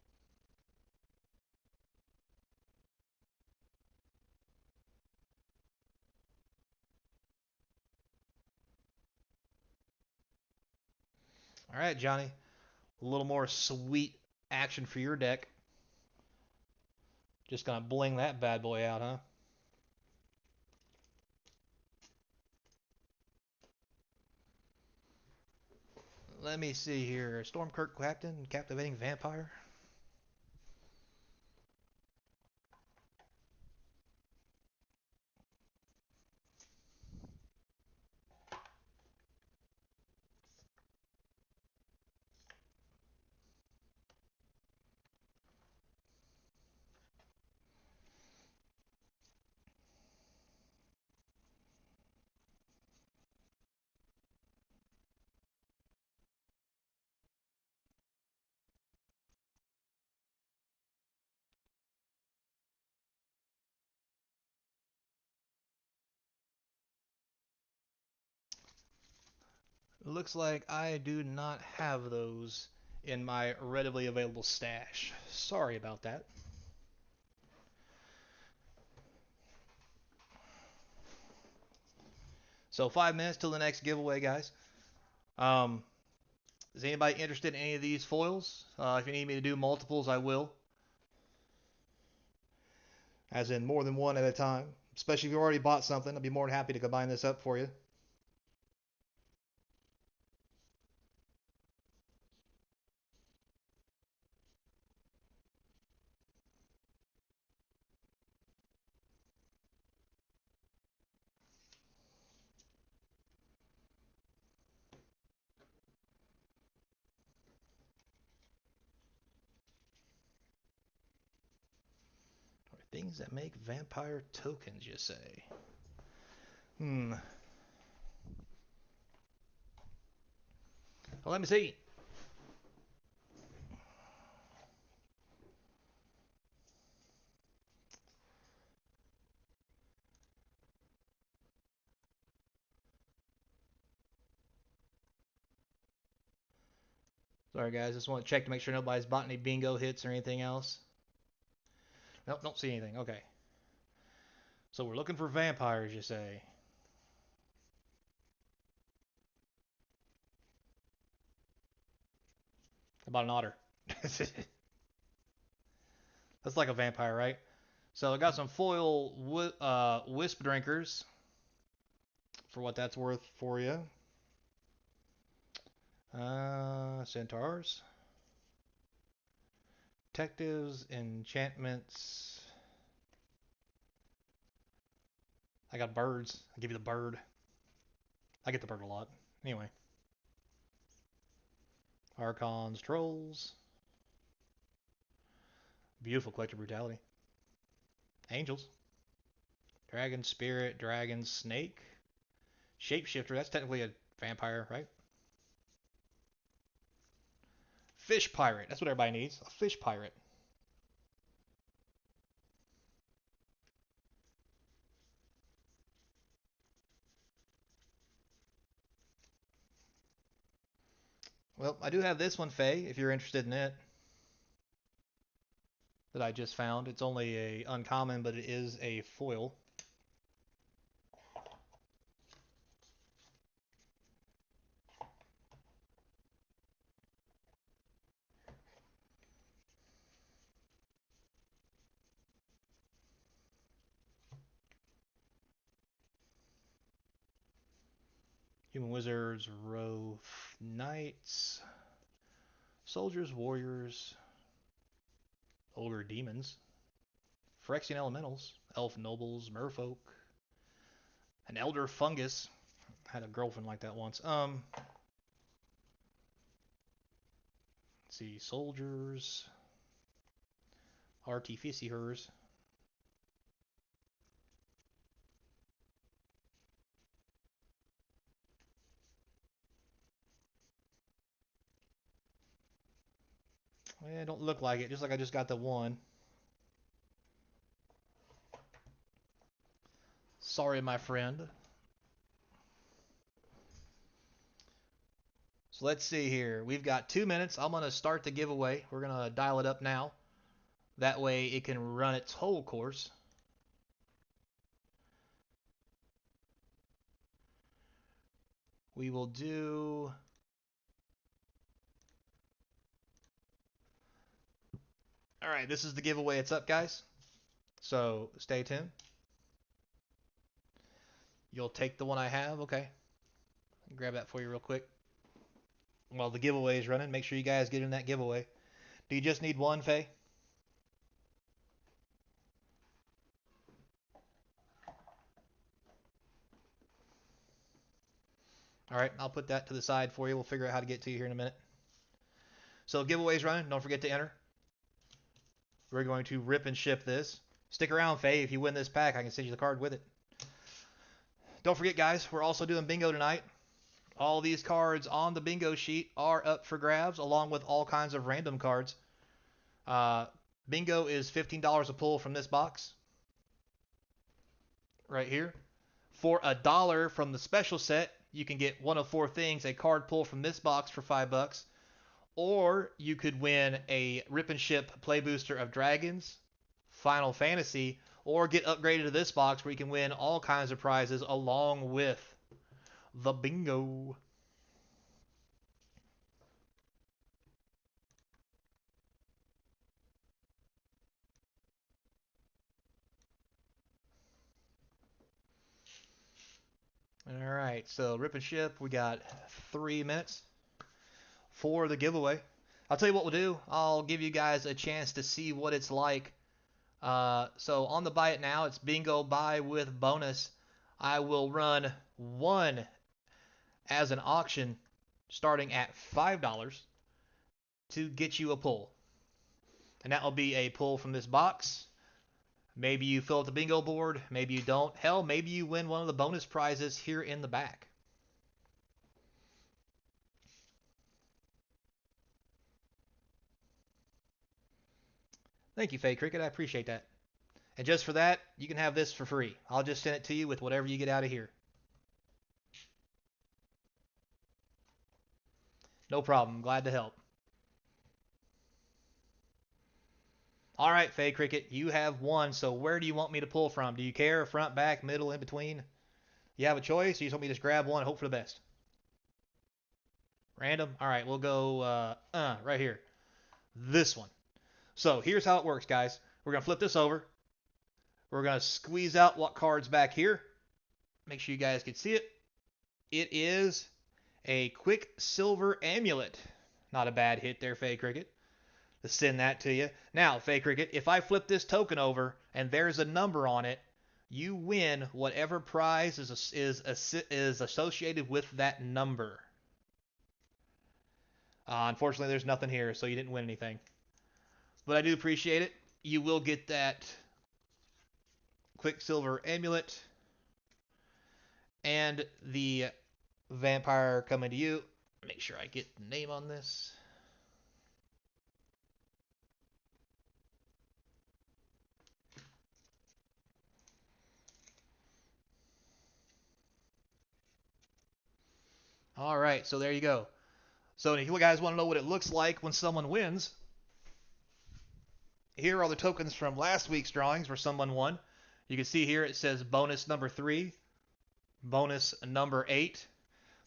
All right, Johnny. A little more sweet action for your deck. Just gonna bling that bad boy out, huh? Let me see here. Stormkirk Clapton, Captivating Vampire. Looks like I do not have those in my readily available stash. Sorry about that. So 5 minutes till the next giveaway, guys. Um, is anybody interested in any of these foils? If you need me to do multiples, I will. As in more than one at a time. Especially if you already bought something, I'd be more than happy to combine this up for you. Things that make vampire tokens, you say? Well, let me see. Sorry, guys. Just want to check to make sure nobody's bought any bingo hits or anything else. Nope, don't see anything. Okay. So we're looking for vampires, you say? How about an otter? That's like a vampire, right? So I got some foil wisp drinkers for what that's worth for you. Centaurs. Detectives, enchantments. I got birds. I'll give you the bird. I get the bird a lot. Anyway. Archons, trolls. Beautiful collector brutality. Angels. Dragon, spirit, dragon, snake. Shapeshifter, that's technically a vampire, right? Fish pirate, that's what everybody needs. A fish pirate. Well, I do have this one, Faye, if you're interested in it. That I just found. It's only a uncommon, but it is a foil. Human wizards, row knights, soldiers, warriors, ogre demons, Phyrexian elementals, elf nobles, merfolk, an elder fungus. I had a girlfriend like that once. Let's see, soldiers, artificers. Don't look like it, just like I just got the one. Sorry, my friend. So let's see here. We've got 2 minutes. I'm going to start the giveaway. We're going to dial it up now. That way it can run its whole course. We will do... Alright, this is the giveaway. It's up, guys. So stay tuned. You'll take the one I have. Okay. Grab that for you real quick. While the giveaway is running, make sure you guys get in that giveaway. Do you just need one, Faye? All right, I'll put that to the side for you. We'll figure out how to get to you here in a minute. So giveaway's running. Don't forget to enter. We're going to rip and ship this. Stick around, Faye. If you win this pack, I can send you the card with it. Don't forget, guys, we're also doing bingo tonight. All these cards on the bingo sheet are up for grabs, along with all kinds of random cards. Bingo is $15 a pull from this box. Right here. For $1 from the special set, you can get one of four things: a card pull from this box for $5, or you could win a rip and ship play booster of Dragons, Final Fantasy, or get upgraded to this box where you can win all kinds of prizes along with the bingo. All right, so rip and ship, we got 3 minutes for the giveaway. I'll tell you what we'll do. I'll give you guys a chance to see what it's like. So on the buy it now, it's bingo buy with bonus. I will run one as an auction starting at $5 to get you a pull. And that will be a pull from this box. Maybe you fill up the bingo board, maybe you don't. Hell, maybe you win one of the bonus prizes here in the back. Thank you, Faye Cricket. I appreciate that. And just for that, you can have this for free. I'll just send it to you with whatever you get out of here. No problem. Glad to help. All right, Faye Cricket, you have one. So where do you want me to pull from? Do you care? Front, back, middle, in between? You have a choice? You just want me to just grab one and hope for the best? Random? All right, we'll go right here. This one. So here's how it works, guys. We're going to flip this over. We're going to squeeze out what card's back here. Make sure you guys can see it. It is a Quicksilver Amulet. Not a bad hit there, Faye Cricket. To send that to you. Now, Faye Cricket, if I flip this token over and there's a number on it, you win whatever prize is associated with that number. Unfortunately, there's nothing here, so you didn't win anything. But I do appreciate it. You will get that Quicksilver Amulet and the Vampire coming to you. Make sure I get the name on this. All right, so there you go. So if you guys want to know what it looks like when someone wins, here are the tokens from last week's drawings where someone won. You can see here it says bonus number 3, bonus number 8.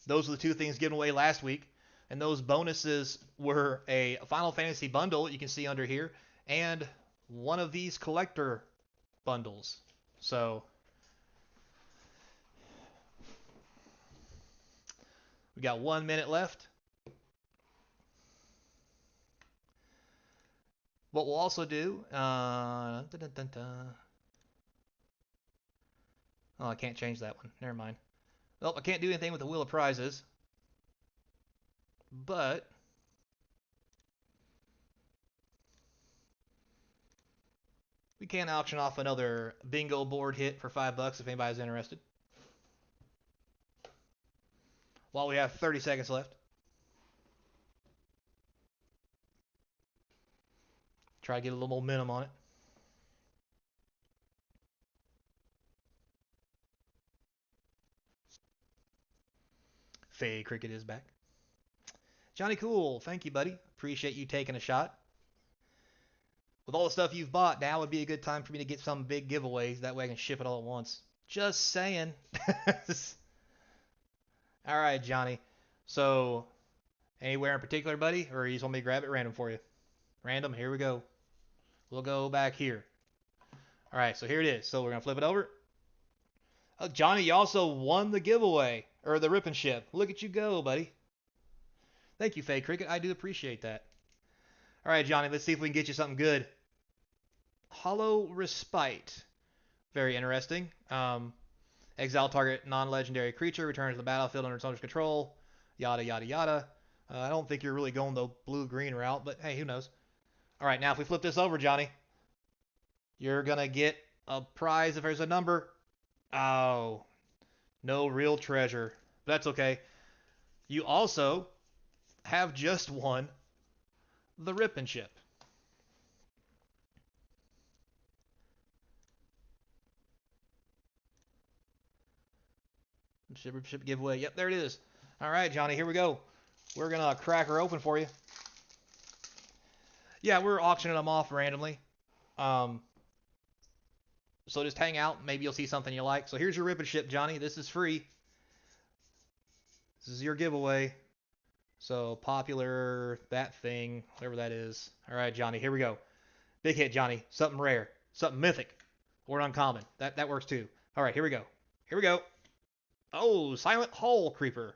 Those are the two things given away last week. And those bonuses were a Final Fantasy bundle, you can see under here, and one of these collector bundles. So we got 1 minute left. What we'll also do, oh, I can't change that one. Never mind. Well, I can't do anything with the Wheel of Prizes, but we can auction off another bingo board hit for $5 if anybody's interested. While we have 30 seconds left. Try to get a little momentum on it. Faye Cricket is back. Johnny Cool, thank you, buddy. Appreciate you taking a shot. With all the stuff you've bought, now would be a good time for me to get some big giveaways. That way I can ship it all at once. Just saying. All right, Johnny. So, anywhere in particular, buddy? Or you just want me to grab it random for you? Random, here we go. We'll go back here. All right, so here it is. So we're going to flip it over. Oh, Johnny, you also won the giveaway, or the rip and ship. Look at you go, buddy. Thank you, Faye Cricket. I do appreciate that. All right, Johnny, let's see if we can get you something good. Hollow Respite. Very interesting. Exile target non-legendary creature, returns to the battlefield under its owner's control. Yada, yada, yada. I don't think you're really going the blue-green route, but hey, who knows? All right, now if we flip this over, Johnny, you're going to get a prize if there's a number. Oh, no real treasure. But that's okay. You also have just won the Rip and Ship. Ship giveaway. Yep, there it is. All right, Johnny, here we go. We're going to crack her open for you. Yeah, we're auctioning them off randomly. So just hang out. Maybe you'll see something you like. So here's your Rip and Ship, Johnny. This is free. This is your giveaway. So popular, that thing, whatever that is. All right, Johnny, here we go. Big hit, Johnny. Something rare. Something mythic. Or uncommon. That works too. All right, here we go. Here we go. Oh, Silent Hall Creeper.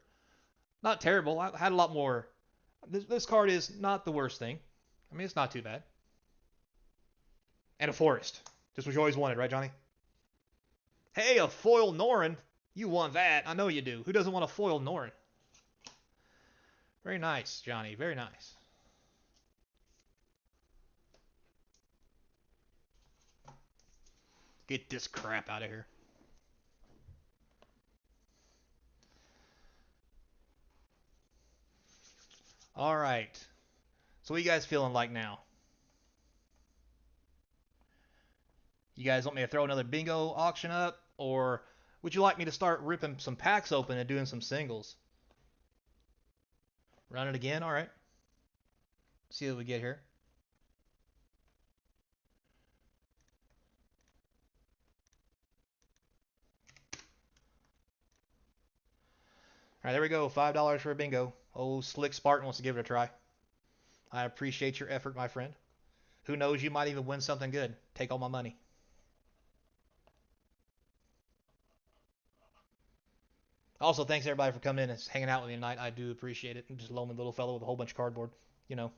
Not terrible. I had a lot more. This card is not the worst thing. I mean, it's not too bad. And a forest. Just what you always wanted, right, Johnny? Hey, a foil Norin. You want that. I know you do. Who doesn't want a foil Norin? Very nice, Johnny. Very nice. Get this crap out of here. All right. So what are you guys feeling like now? You guys want me to throw another bingo auction up? Or would you like me to start ripping some packs open and doing some singles? Run it again? All right. See what we get here. All right, there we go. $5 for a bingo. Oh, Slick Spartan wants to give it a try. I appreciate your effort, my friend. Who knows, you might even win something good. Take all my money. Also, thanks everybody for coming in and hanging out with me tonight. I do appreciate it. I'm just a lonely little fellow with a whole bunch of cardboard. You know.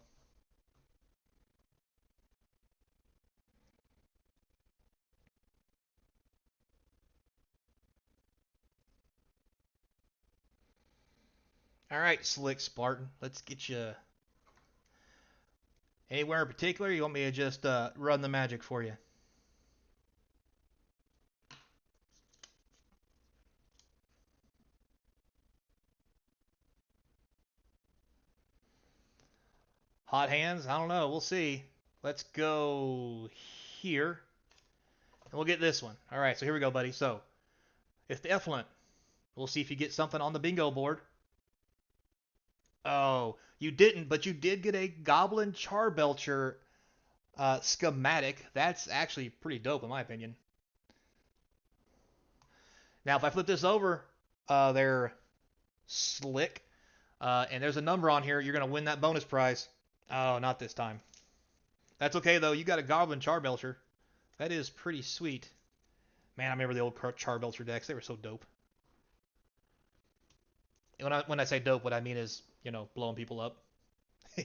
All right, Slick Spartan. Let's get you anywhere in particular. You want me to just run the magic for you? Hot hands? I don't know. We'll see. Let's go here. And we'll get this one. All right, so here we go, buddy. So, it's the Effluent. We'll see if you get something on the bingo board. Oh, you didn't, but you did get a Goblin Charbelcher schematic. That's actually pretty dope, in my opinion. Now, if I flip this over, they're slick. And there's a number on here. You're going to win that bonus prize. Oh, not this time. That's okay, though. You got a Goblin Charbelcher. That is pretty sweet. Man, I remember the old Charbelcher decks. They were so dope. When I say dope, what I mean is, you know, blowing people up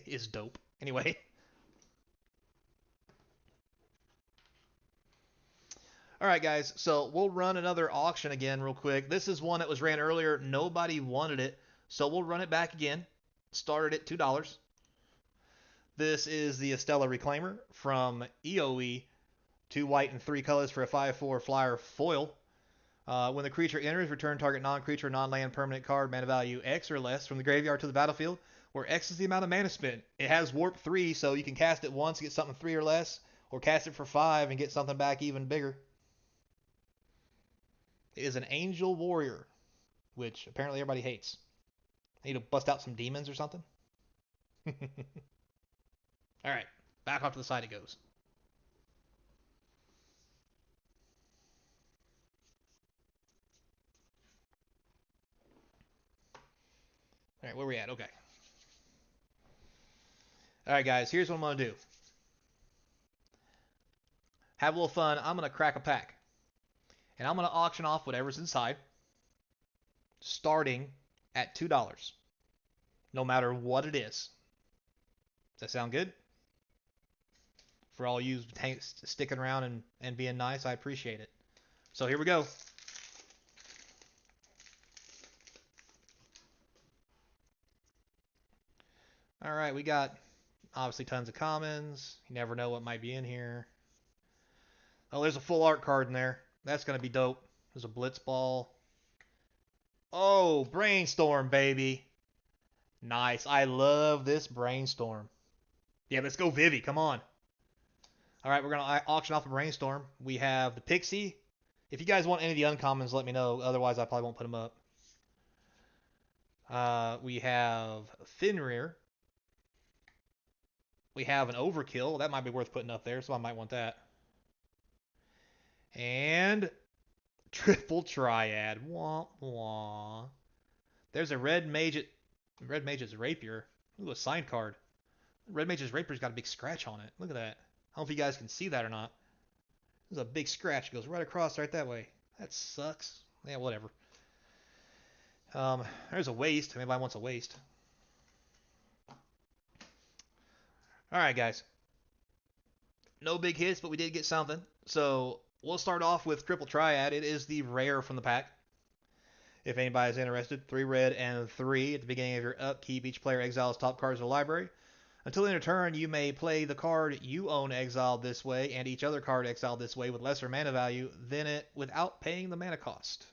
is dope. Anyway. All right, guys. So we'll run another auction again real quick. This is one that was ran earlier. Nobody wanted it. So we'll run it back again. Started at $2. This is the Estella Reclaimer from EOE. 2 white and 3 colors for a 5/4 flyer foil. When the creature enters, return target non-creature, non-land permanent card, mana value X or less from the graveyard to the battlefield, where X is the amount of mana spent. It has Warp 3, so you can cast it once, get something 3 or less, or cast it for 5 and get something back even bigger. It is an Angel Warrior, which apparently everybody hates. I need to bust out some demons or something. Alright, back off to the side it goes. Alright, where we at? Okay. Alright, guys, here's what I'm going to do. Have a little fun. I'm going to crack a pack. And I'm going to auction off whatever's inside, starting at $2. no matter what it is. Does that sound good? For all you sticking around and being nice, I appreciate it. So here we go. All right, we got obviously tons of commons. You never know what might be in here. Oh, there's a full art card in there. That's going to be dope. There's a blitz ball. Oh, brainstorm, baby. Nice. I love this brainstorm. Yeah, let's go Vivi. Come on. All right, we're going to auction off a brainstorm. We have the Pixie. If you guys want any of the uncommons, let me know. Otherwise, I probably won't put them up. We have Fenrir. We have an Overkill. That might be worth putting up there, so I might want that. And Triple Triad. Wah, wah. There's a Red Mage's Rapier. Ooh, a signed card. Red Mage's Rapier's got a big scratch on it. Look at that. I don't know if you guys can see that or not. There's a big scratch. It goes right across right that way. That sucks. Yeah, whatever. There's a waist. If anybody wants a waist. All right, guys. No big hits, but we did get something. So we'll start off with Triple Triad. It is the rare from the pack. If anybody's interested, 3 red and 3 at the beginning of your upkeep. Each player exiles top cards of the library. Until the end of turn, you may play the card you own exiled this way and each other card exiled this way with lesser mana value than it without paying the mana cost.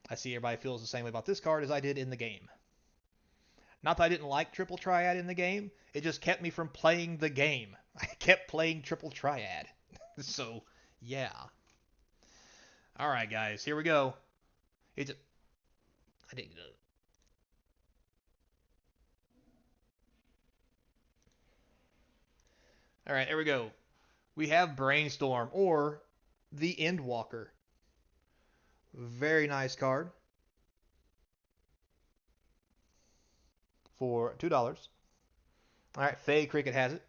I see everybody feels the same way about this card as I did in the game. Not that I didn't like Triple Triad in the game, it just kept me from playing the game. I kept playing Triple Triad. So, yeah. Alright, guys, here we go. I didn't. Alright, here we go. We have Brainstorm, or the Endwalker. Very nice card. For $2. Alright, Faye Cricket has it.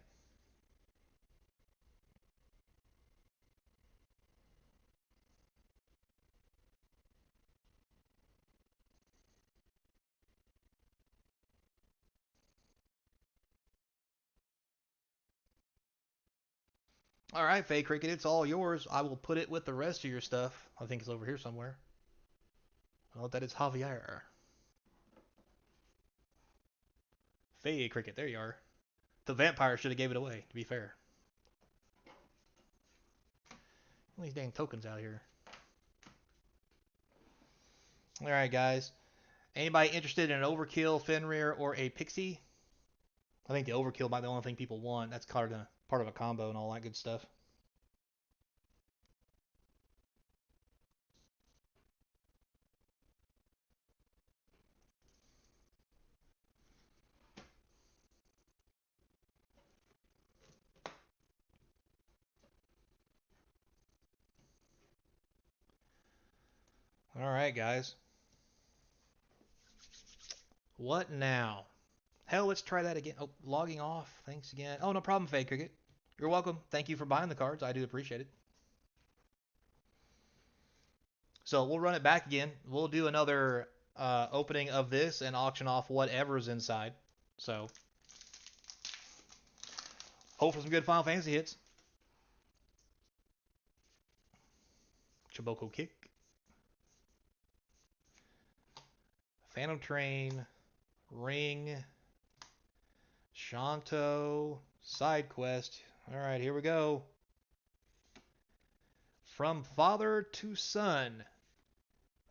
Alright, Faye Cricket, it's all yours. I will put it with the rest of your stuff. I think it's over here somewhere. Oh, that is Javier. Faye Cricket, there you are. The vampire should have gave it away, to be fair. All these dang tokens out here. Alright, guys. Anybody interested in an Overkill, Fenrir, or a Pixie? I think the Overkill might be the only thing people want. That's part of a combo and all that good stuff. Alright, guys. What now? Hell, let's try that again. Oh, logging off. Thanks again. Oh, no problem, Fade Cricket. You're welcome. Thank you for buying the cards. I do appreciate it. So we'll run it back again. We'll do another opening of this and auction off whatever's inside. So hope for some good Final Fantasy hits. Chiboko Kick. Phantom Train. Ring. Shanto. Side quest. Alright, here we go. From Father to Son.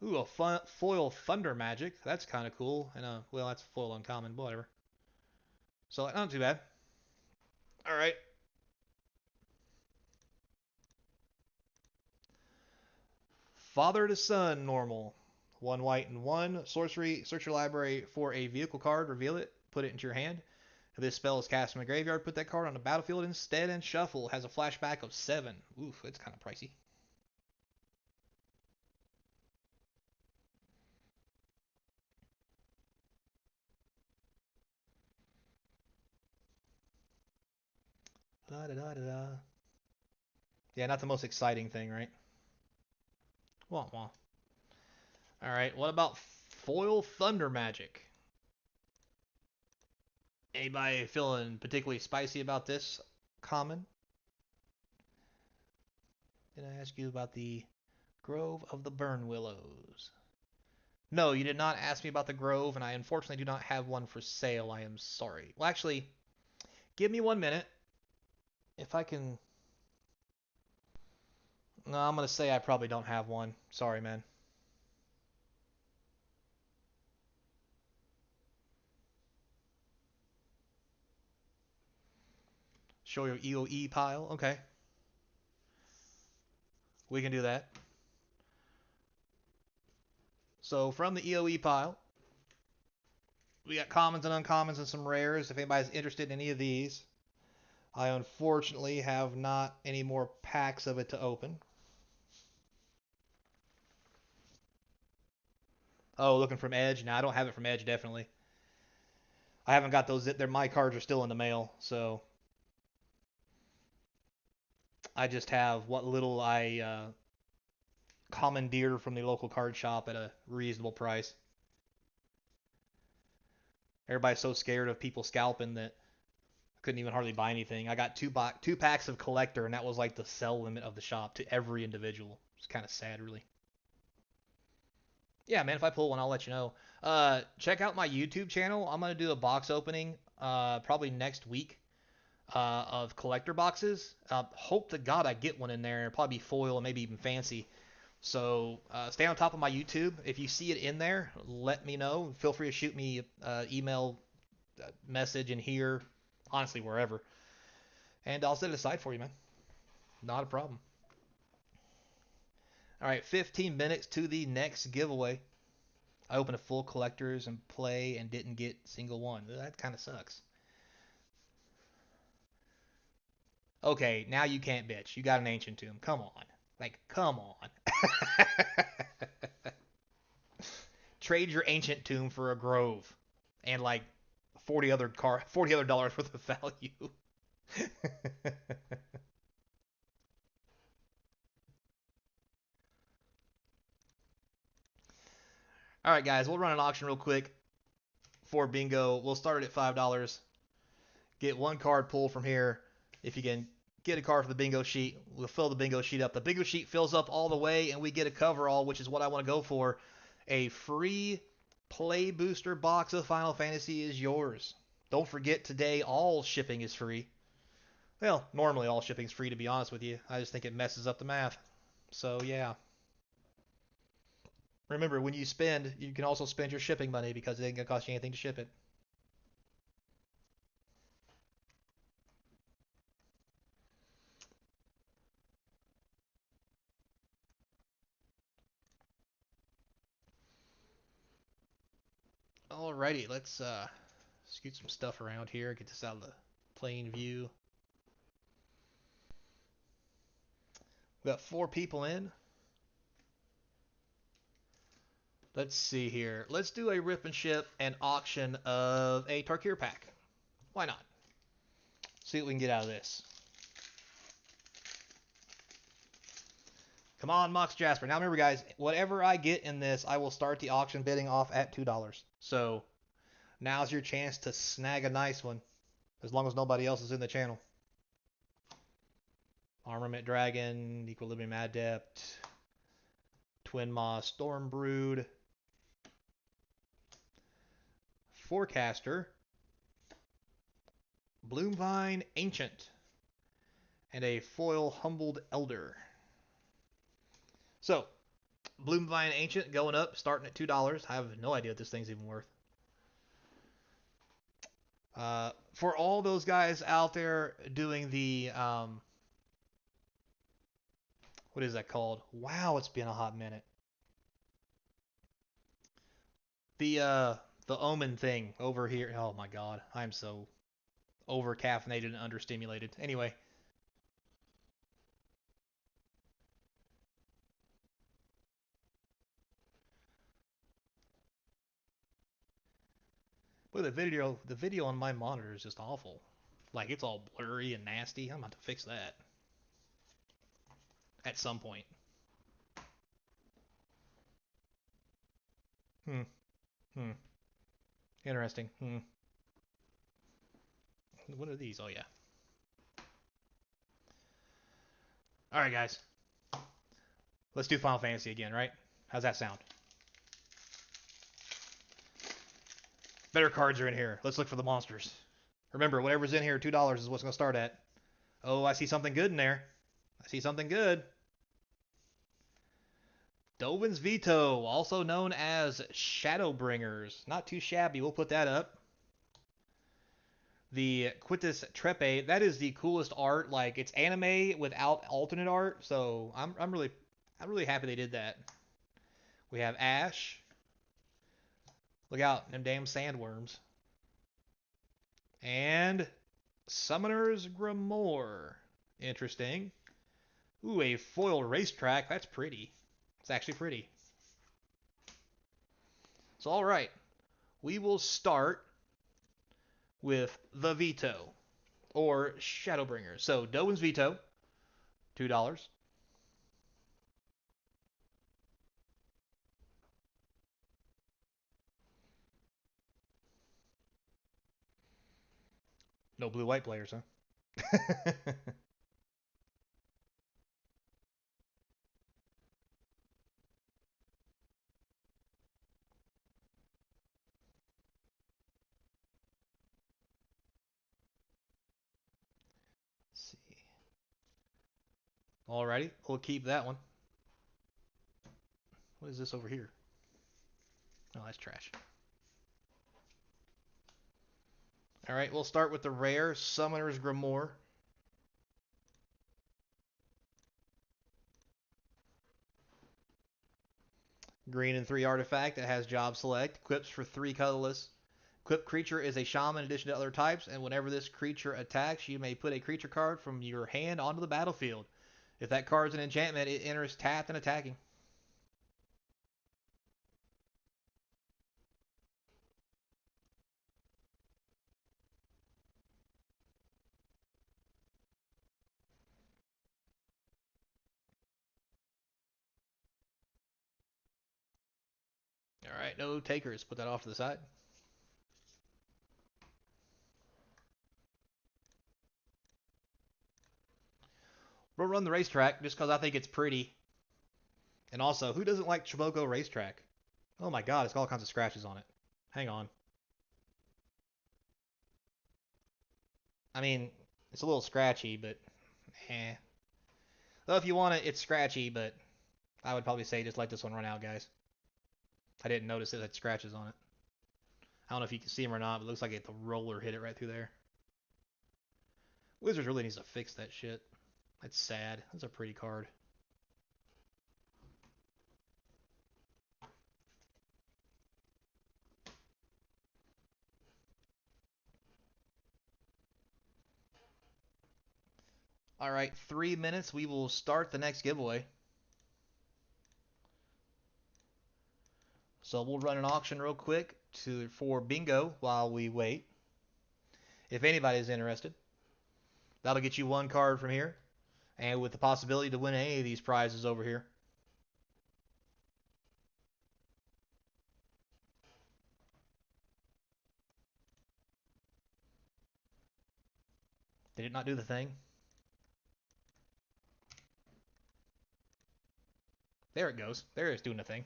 Ooh, a foil Thunder Magic. That's kind of cool. And well, that's foil uncommon, but whatever. So not too bad. All right. Father to Son normal. 1 white and 1 sorcery. Search your library for a vehicle card. Reveal it. Put it into your hand. If this spell is cast from the graveyard, put that card on the battlefield instead and shuffle. Has a flashback of 7. Oof, it's kind of pricey. Da, da, da, da, da. Yeah, not the most exciting thing, right? Wah, wah. All All right, what about foil thunder magic? Anybody feeling particularly spicy about this common? Did I ask you about the Grove of the Burn Willows? No, you did not ask me about the Grove, and I unfortunately do not have one for sale. I am sorry. Well, actually, give me 1 minute. If I can... No, I'm going to say I probably don't have one. Sorry, man. Show your EOE pile. Okay, we can do that. So from the EOE pile, we got commons and uncommons and some rares. If anybody's interested in any of these, I unfortunately have not any more packs of it to open. Oh, looking from Edge? No, I don't have it from Edge, definitely. I haven't got those. My cards are still in the mail, so I just have what little I commandeer from the local card shop at a reasonable price. Everybody's so scared of people scalping that I couldn't even hardly buy anything. I got two packs of collector, and that was like the sell limit of the shop to every individual. It's kind of sad, really. Yeah, man, if I pull one, I'll let you know. Check out my YouTube channel. I'm gonna do a box opening probably next week of collector boxes. Hope to God I get one in there. It'll probably be foil and maybe even fancy. So stay on top of my YouTube. If you see it in there, let me know. Feel free to shoot me email message in here, honestly wherever, and I'll set it aside for you, man. Not a problem. All right, 15 minutes to the next giveaway. I opened a full collectors and play and didn't get single one. That kind of sucks. Okay, now you can't bitch. You got an ancient tomb. Come on. Like, come on. Trade your ancient tomb for a grove and like 40 other dollars worth of value. All right, guys, we'll run an auction real quick for bingo. We'll start it at $5. Get one card pull from here. If you can get a card for the bingo sheet, we'll fill the bingo sheet up. The bingo sheet fills up all the way, and we get a coverall, which is what I want to go for. A free play booster box of Final Fantasy is yours. Don't forget today all shipping is free. Well, normally all shipping is free, to be honest with you. I just think it messes up the math. So yeah. Remember, when you spend, you can also spend your shipping money because it ain't gonna cost you anything to ship it. Alrighty, let's scoot some stuff around here, get this out of the plain view. We got 4 people in. Let's see here. Let's do a rip and ship and auction of a Tarkir pack. Why not? See what we can get out of this. Come on, Mox Jasper. Now remember, guys, whatever I get in this, I will start the auction bidding off at $2. So now's your chance to snag a nice one, as long as nobody else is in the channel. Armament Dragon, Equilibrium Adept, Twin Maw Stormbrood, Forecaster, Bloomvine Ancient, and a foil Humbled Elder. So, Bloomvine Ancient going up, starting at $2. I have no idea what this thing's even worth. For all those guys out there doing the what is that called? Wow, it's been a hot minute. The Omen thing over here. Oh my god, I'm so over caffeinated and understimulated. Anyway. Boy, the video on my monitor is just awful. Like it's all blurry and nasty. I'm about to fix that at some point. Hmm. Hmm. Interesting. Hmm. What are these? Oh, yeah. All right, guys. Let's do Final Fantasy again, right? How's that sound? Better cards are in here. Let's look for the monsters. Remember, whatever's in here, $2 is what's going to start at. Oh, I see something good in there. I see something good. Dovin's Veto, also known as Shadowbringers. Not too shabby. We'll put that up. The Quintus Trepe, that is the coolest art. Like, it's anime without alternate art, so I'm really happy they did that. We have Ash. Look out, them damn sandworms. And Summoner's Grimoire. Interesting. Ooh, a foil racetrack. That's pretty. It's actually pretty. So, all right. We will start with the Veto, or Shadowbringer. So, Dovin's Veto, $2. No blue-white players, huh? See. Alrighty, we'll keep that one. What is this over here? Oh, that's trash. Alright, we'll start with the rare Summoner's Grimoire. Green and 3 artifact. It has job select. Equips for 3 colorless. Equipped creature is a shaman in addition to other types, and whenever this creature attacks, you may put a creature card from your hand onto the battlefield. If that card is an enchantment, it enters tapped and attacking. Alright, no takers. Put that off to the side. We'll run the racetrack just because I think it's pretty. And also, who doesn't like Chiboko Racetrack? Oh my god, it's got all kinds of scratches on it. Hang on. I mean, it's a little scratchy, but eh. Well, if you want it, it's scratchy, but I would probably say just let this one run out, guys. I didn't notice it had scratches on it. I don't know if you can see them or not, but it looks like the roller hit it right through there. Wizards really needs to fix that shit. That's sad. That's a pretty card. All right, 3 minutes. We will start the next giveaway. So we'll run an auction real quick for bingo while we wait. If anybody's interested, that'll get you one card from here, and with the possibility to win any of these prizes over here. Did it not do the thing? There it goes. There it's doing the thing.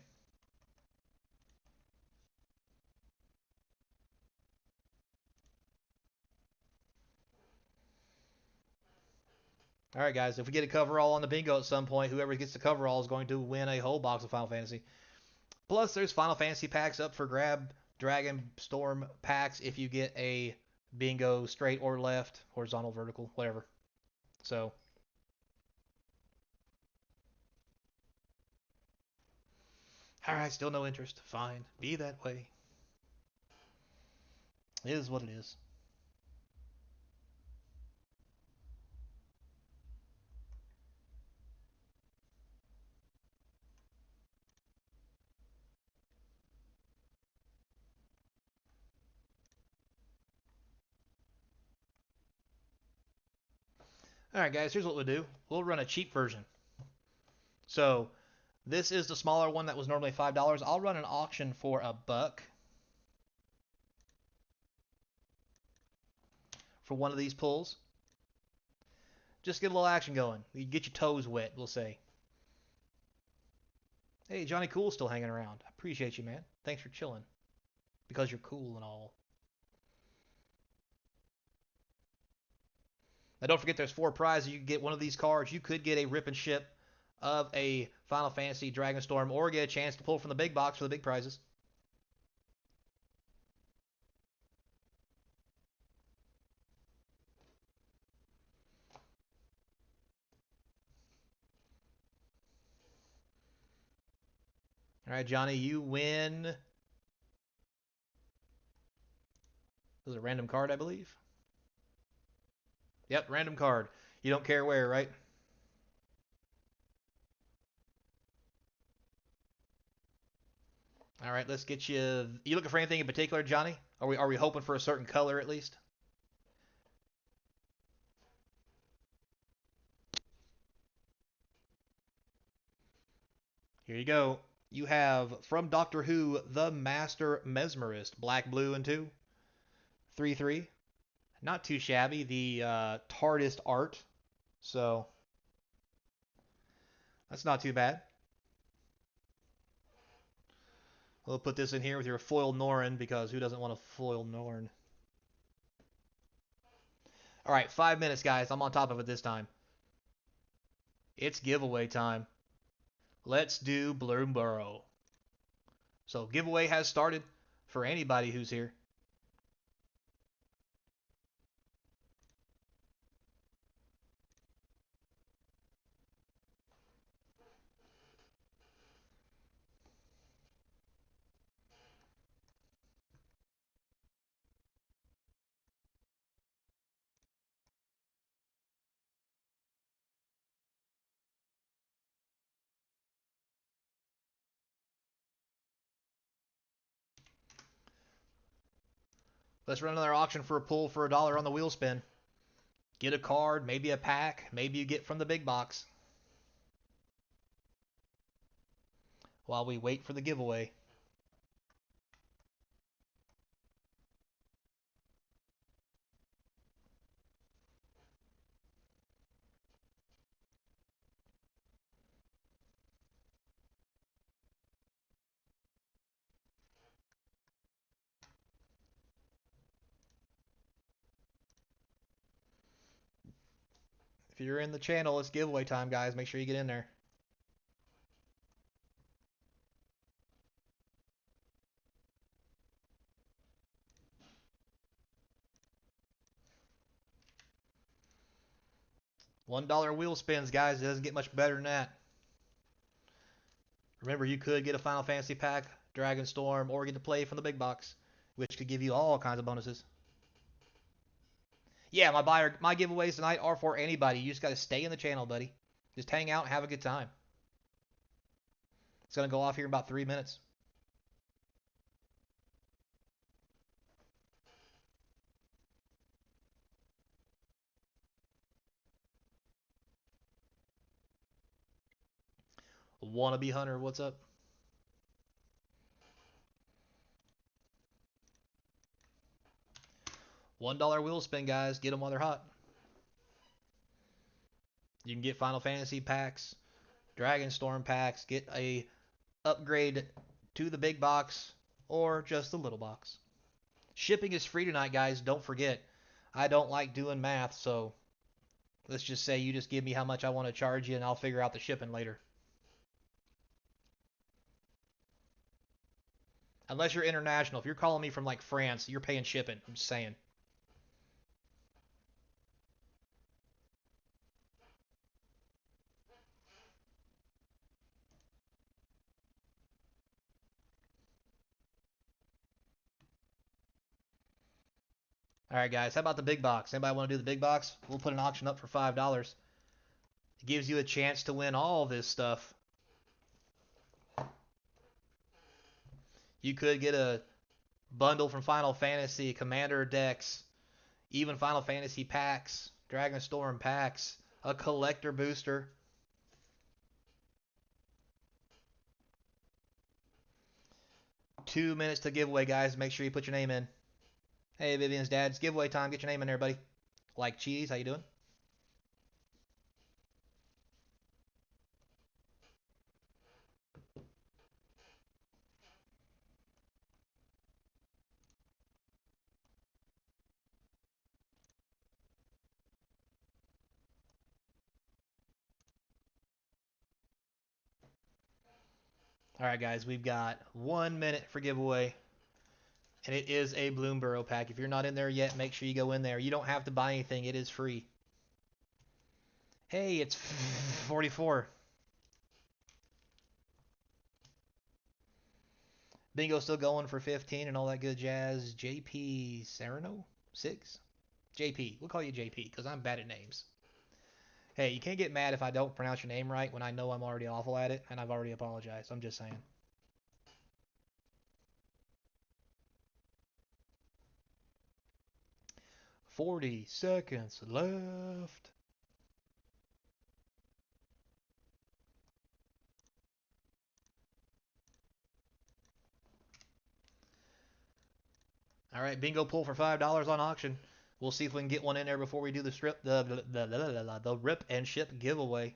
All right, guys. If we get a coverall on the bingo at some point, whoever gets the coverall is going to win a whole box of Final Fantasy. Plus, there's Final Fantasy packs up for grab. Dragon Storm packs if you get a bingo straight or left, horizontal, vertical, whatever. So, all right, still no interest. Fine. Be that way. It is what it is. All right, guys, here's what we'll do. We'll run a cheap version. So, This is the smaller one that was normally $5. I'll run an auction for $1 for one of these pulls. Just get a little action going. You get your toes wet, we'll say. Hey, Johnny Cool's still hanging around. I appreciate you, man. Thanks for chilling. Because you're cool and all. Now, don't forget there's 4 prizes. You can get one of these cards. You could get a rip and ship of a Final Fantasy Dragonstorm or get a chance to pull from the big box for the big prizes. All right, Johnny, you win. This is a random card, I believe. Yep, random card. You don't care where, right? All right, let's get you. You looking for anything in particular, Johnny? Are we hoping for a certain color at least? Here you go. You have from Doctor Who, the Master Mesmerist, black, blue, and 2, 3/3. Not too shabby. The TARDIS art, so that's not too bad. We'll put this in here with your foil Norn because who doesn't want a foil Norn? All right, 5 minutes, guys. I'm on top of it this time. It's giveaway time. Let's do Bloomborough. So giveaway has started for anybody who's here. Let's run another auction for a pull for $1 on the wheel spin. Get a card, maybe a pack, maybe you get from the big box. While we wait for the giveaway. If you're in the channel, it's giveaway time, guys. Make sure you get in there. $1 wheel spins, guys. It doesn't get much better than that. Remember, you could get a Final Fantasy pack, Dragonstorm, or get to play from the big box, which could give you all kinds of bonuses. Yeah, my giveaways tonight are for anybody. You just got to stay in the channel, buddy. Just hang out and have a good time. It's going to go off here in about 3 minutes. Wannabe Hunter, what's up? $1 wheel spin, guys. Get them while they're hot. You can get Final Fantasy packs, Dragonstorm packs, get a upgrade to the big box, or just the little box. Shipping is free tonight, guys. Don't forget. I don't like doing math, so let's just say you just give me how much I want to charge you, and I'll figure out the shipping later. Unless you're international. If you're calling me from like France, you're paying shipping. I'm just saying. All right, guys. How about the big box? Anybody want to do the big box? We'll put an auction up for $5. It gives you a chance to win all this stuff. You could get a bundle from Final Fantasy, Commander decks, even Final Fantasy packs, Dragonstorm packs, a collector booster. 2 minutes to giveaway, guys. Make sure you put your name in. Hey, Vivian's dad. It's giveaway time. Get your name in there, buddy. Like Cheese, how you doing? All right, guys. We've got 1 minute for giveaway. And it is a Bloomborough pack. If you're not in there yet, make sure you go in there. You don't have to buy anything. It is free. Hey, it's 44. Bingo still going for 15 and all that good jazz. JP Serrano? 6? JP. We'll call you JP because I'm bad at names. Hey, you can't get mad if I don't pronounce your name right when I know I'm already awful at it and I've already apologized. I'm just saying. 40 seconds left. All right, bingo pull for $5 on auction. We'll see if we can get one in there before we do the strip, the rip and ship giveaway.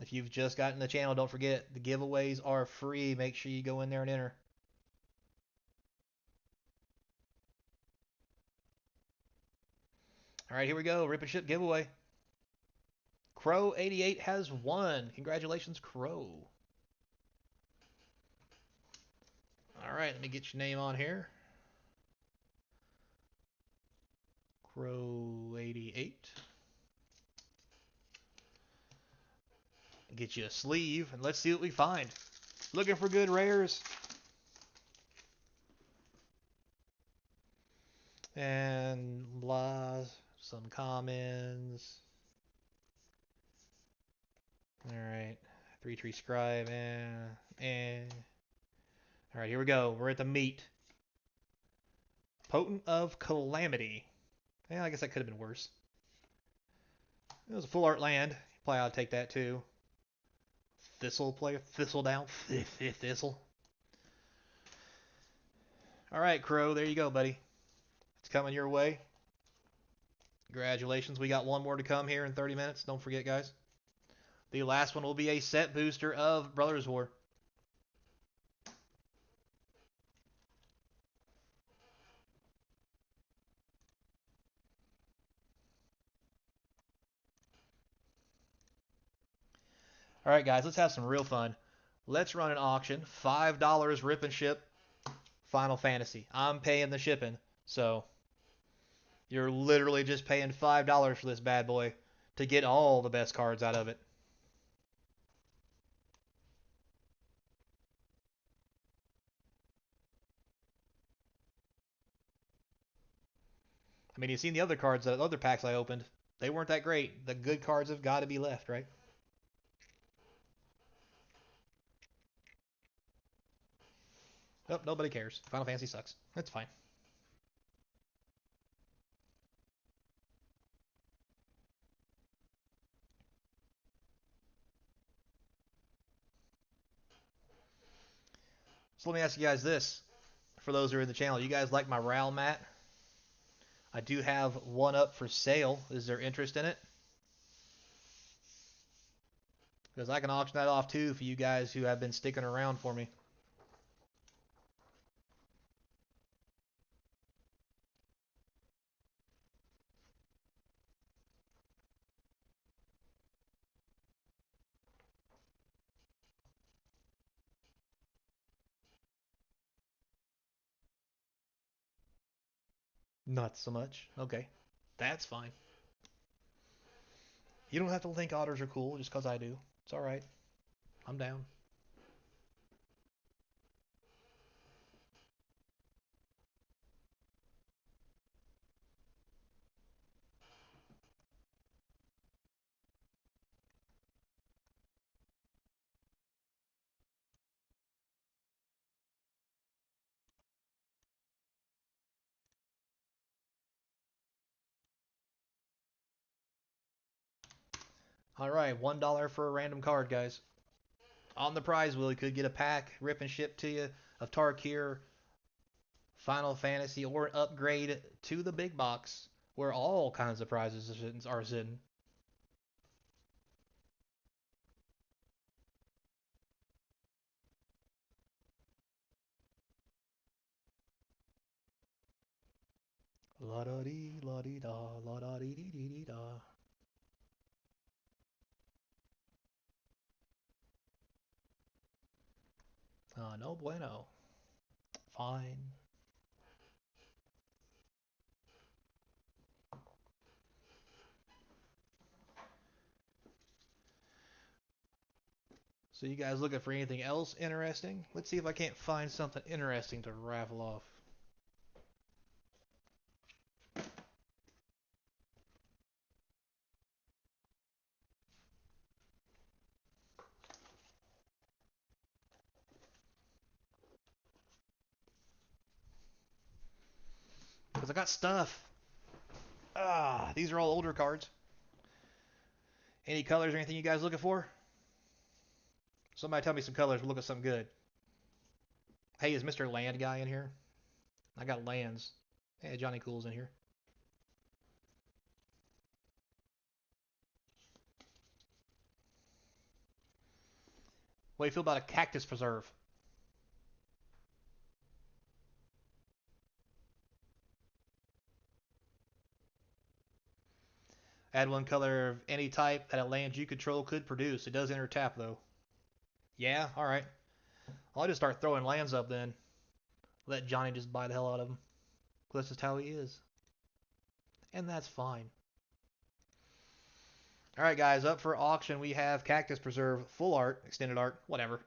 If you've just gotten the channel, don't forget the giveaways are free. Make sure you go in there and enter. All right, here we go. Rip and ship giveaway. Crow88 has won. Congratulations, Crow. All right, let me get your name on here. Crow88. Get you a sleeve, and let's see what we find. Looking for good rares. And blah, some commons. All right, 3-tree scribe, and. All right, here we go. We're at the meat. Potent of Calamity. Yeah, I guess that could have been worse. It was a full art land. Probably ought to take that too. Thistle player. Thistle down. Thistle. All right, Crow. There you go, buddy. It's coming your way. Congratulations. We got one more to come here in 30 minutes. Don't forget, guys. The last one will be a set booster of Brothers War. All right, guys. Let's have some real fun. Let's run an auction. $5 rip and ship Final Fantasy. I'm paying the shipping, so you're literally just paying $5 for this bad boy to get all the best cards out of it. I mean, you've seen the other cards, the other packs I opened. They weren't that great. The good cards have got to be left, right? Oh, nobody cares. Final Fantasy sucks. That's fine. So let me ask you guys this. For those who are in the channel, you guys like my RAL mat? I do have one up for sale. Is there interest in it? Because I can auction that off too for you guys who have been sticking around for me. Not so much. Okay. That's fine. You don't have to think otters are cool just because I do. It's alright. I'm down. All right, $1 for a random card, guys. On the prize wheel, you could get a pack, rip and ship to you of Tarkir, Final Fantasy, or an upgrade to the big box, where all kinds of prizes are sitting. La da dee, la dee da, la da dee dee dee dee da. No bueno. Fine. So you guys looking for anything else interesting? Let's see if I can't find something interesting to raffle off. Because I got stuff. These are all older cards. Any colors or anything you guys looking for? Somebody tell me some colors. We'll look at something good. Hey, is Mr. Land guy in here? I got lands. Hey, Johnny Cool's in here. What do you feel about a cactus preserve? Add one color of any type that a land you control could produce. It does enter tap though. Yeah, alright. I'll just start throwing lands up then. Let Johnny just buy the hell out of them. That's just how he is. And that's fine. Alright guys, up for auction we have Cactus Preserve, full art, extended art, whatever.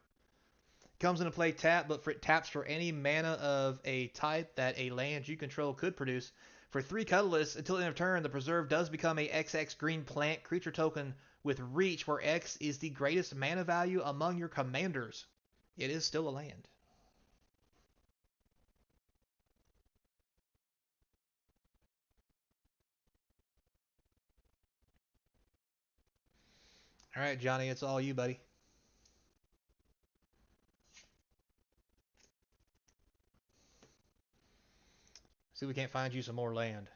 Comes into play tap, but it taps for any mana of a type that a land you control could produce. For 3 colorless, until the end of turn, the preserve does become a XX green plant creature token with reach, where X is the greatest mana value among your commanders. It is still a land. Alright, Johnny, it's all you, buddy. See if we can't find you some more land.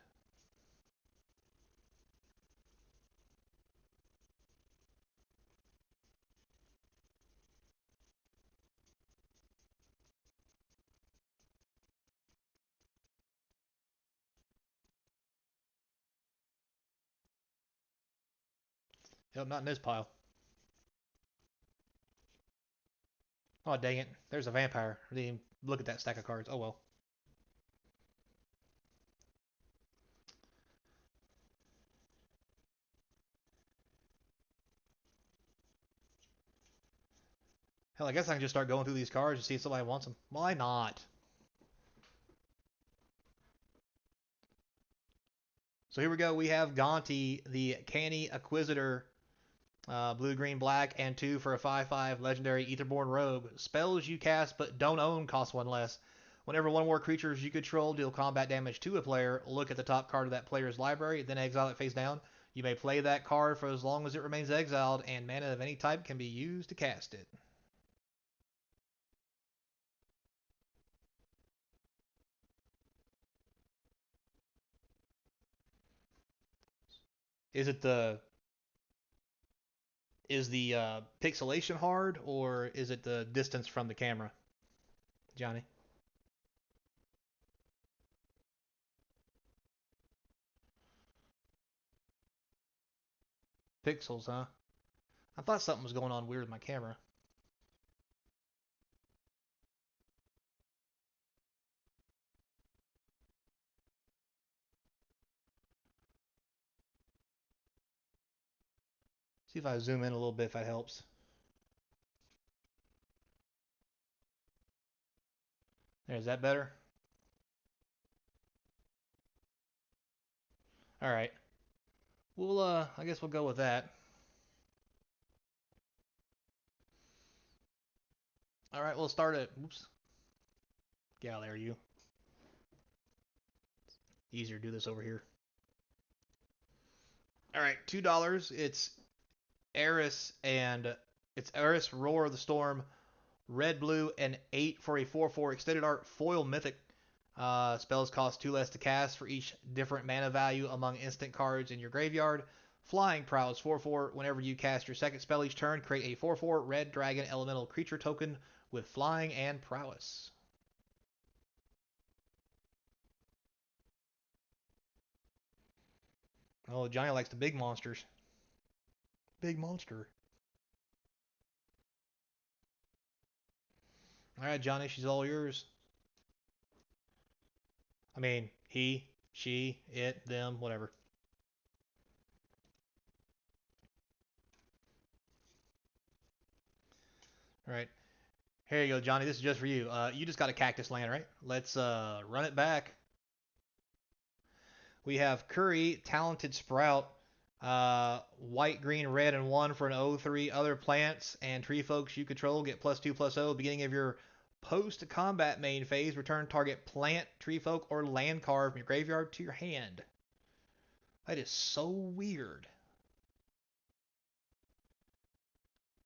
Yep, not in this pile. Oh, dang it. There's a vampire. I didn't even look at that stack of cards. Oh, well. Hell, I guess I can just start going through these cards to see if somebody wants them. Why not? So here we go. We have Gonti, the Canny Acquisitor, blue, green, black, and 2 for a 5/5 legendary Etherborn Rogue. Spells you cast but don't own cost 1 less. Whenever one or more creatures you control deal combat damage to a player, look at the top card of that player's library, then exile it face down. You may play that card for as long as it remains exiled, and mana of any type can be used to cast it. Is it the is the pixelation hard, or is it the distance from the camera, Johnny? Pixels, huh? I thought something was going on weird with my camera. See if I zoom in a little bit if that helps. There, is that better? All right. I guess we'll go with that. All right, we'll start it. Oops. Get out of there, you. Easier to do this over here. All right, $2. It's Eris, and it's Eris, Roar of the Storm, red, blue, and 8 for a 4/4 extended art foil mythic. Spells cost 2 less to cast for each different mana value among instant cards in your graveyard. Flying Prowess 4/4. Whenever you cast your second spell each turn, create a 4/4 red dragon elemental creature token with flying and prowess. Oh, Johnny likes the big monsters. Big monster. All right, Johnny, she's all yours. I mean, he, she, it, them, whatever. All right. Here you go, Johnny. This is just for you. You just got a cactus land, right? Let's run it back. We have Curry, Talented Sprout, white, green, red, and 1 for an 0/3. Other plants and tree folks you control get +2/+0. Beginning of your post-combat main phase, return target plant, tree folk, or land card from your graveyard to your hand. That is so weird.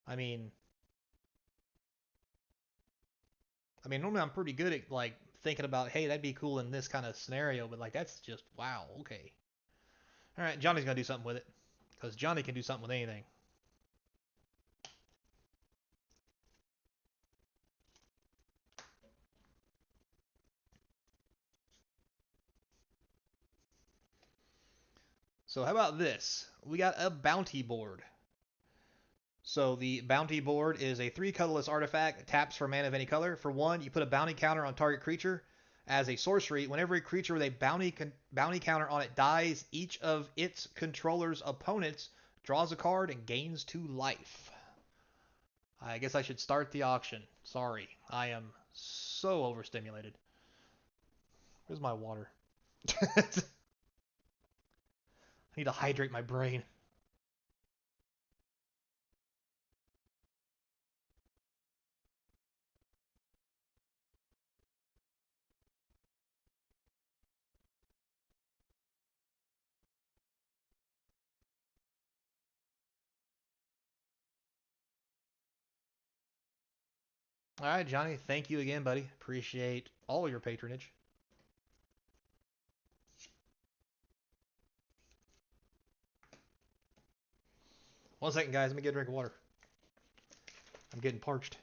I mean, normally I'm pretty good at like thinking about, hey, that'd be cool in this kind of scenario, but like that's just wow, okay. All right, Johnny's gonna do something with it because Johnny can do something with anything. So how about this? We got a bounty board. So the bounty board is a 3 colorless artifact, taps for mana of any color. For 1, you put a bounty counter on target creature. As a sorcery, whenever a creature with a bounty counter on it dies, each of its controller's opponents draws a card and gains 2 life. I guess I should start the auction. Sorry, I am so overstimulated. Where's my water? I need to hydrate my brain. All right, Johnny, thank you again, buddy. Appreciate all your patronage. One second, guys. Let me get a drink of water. I'm getting parched.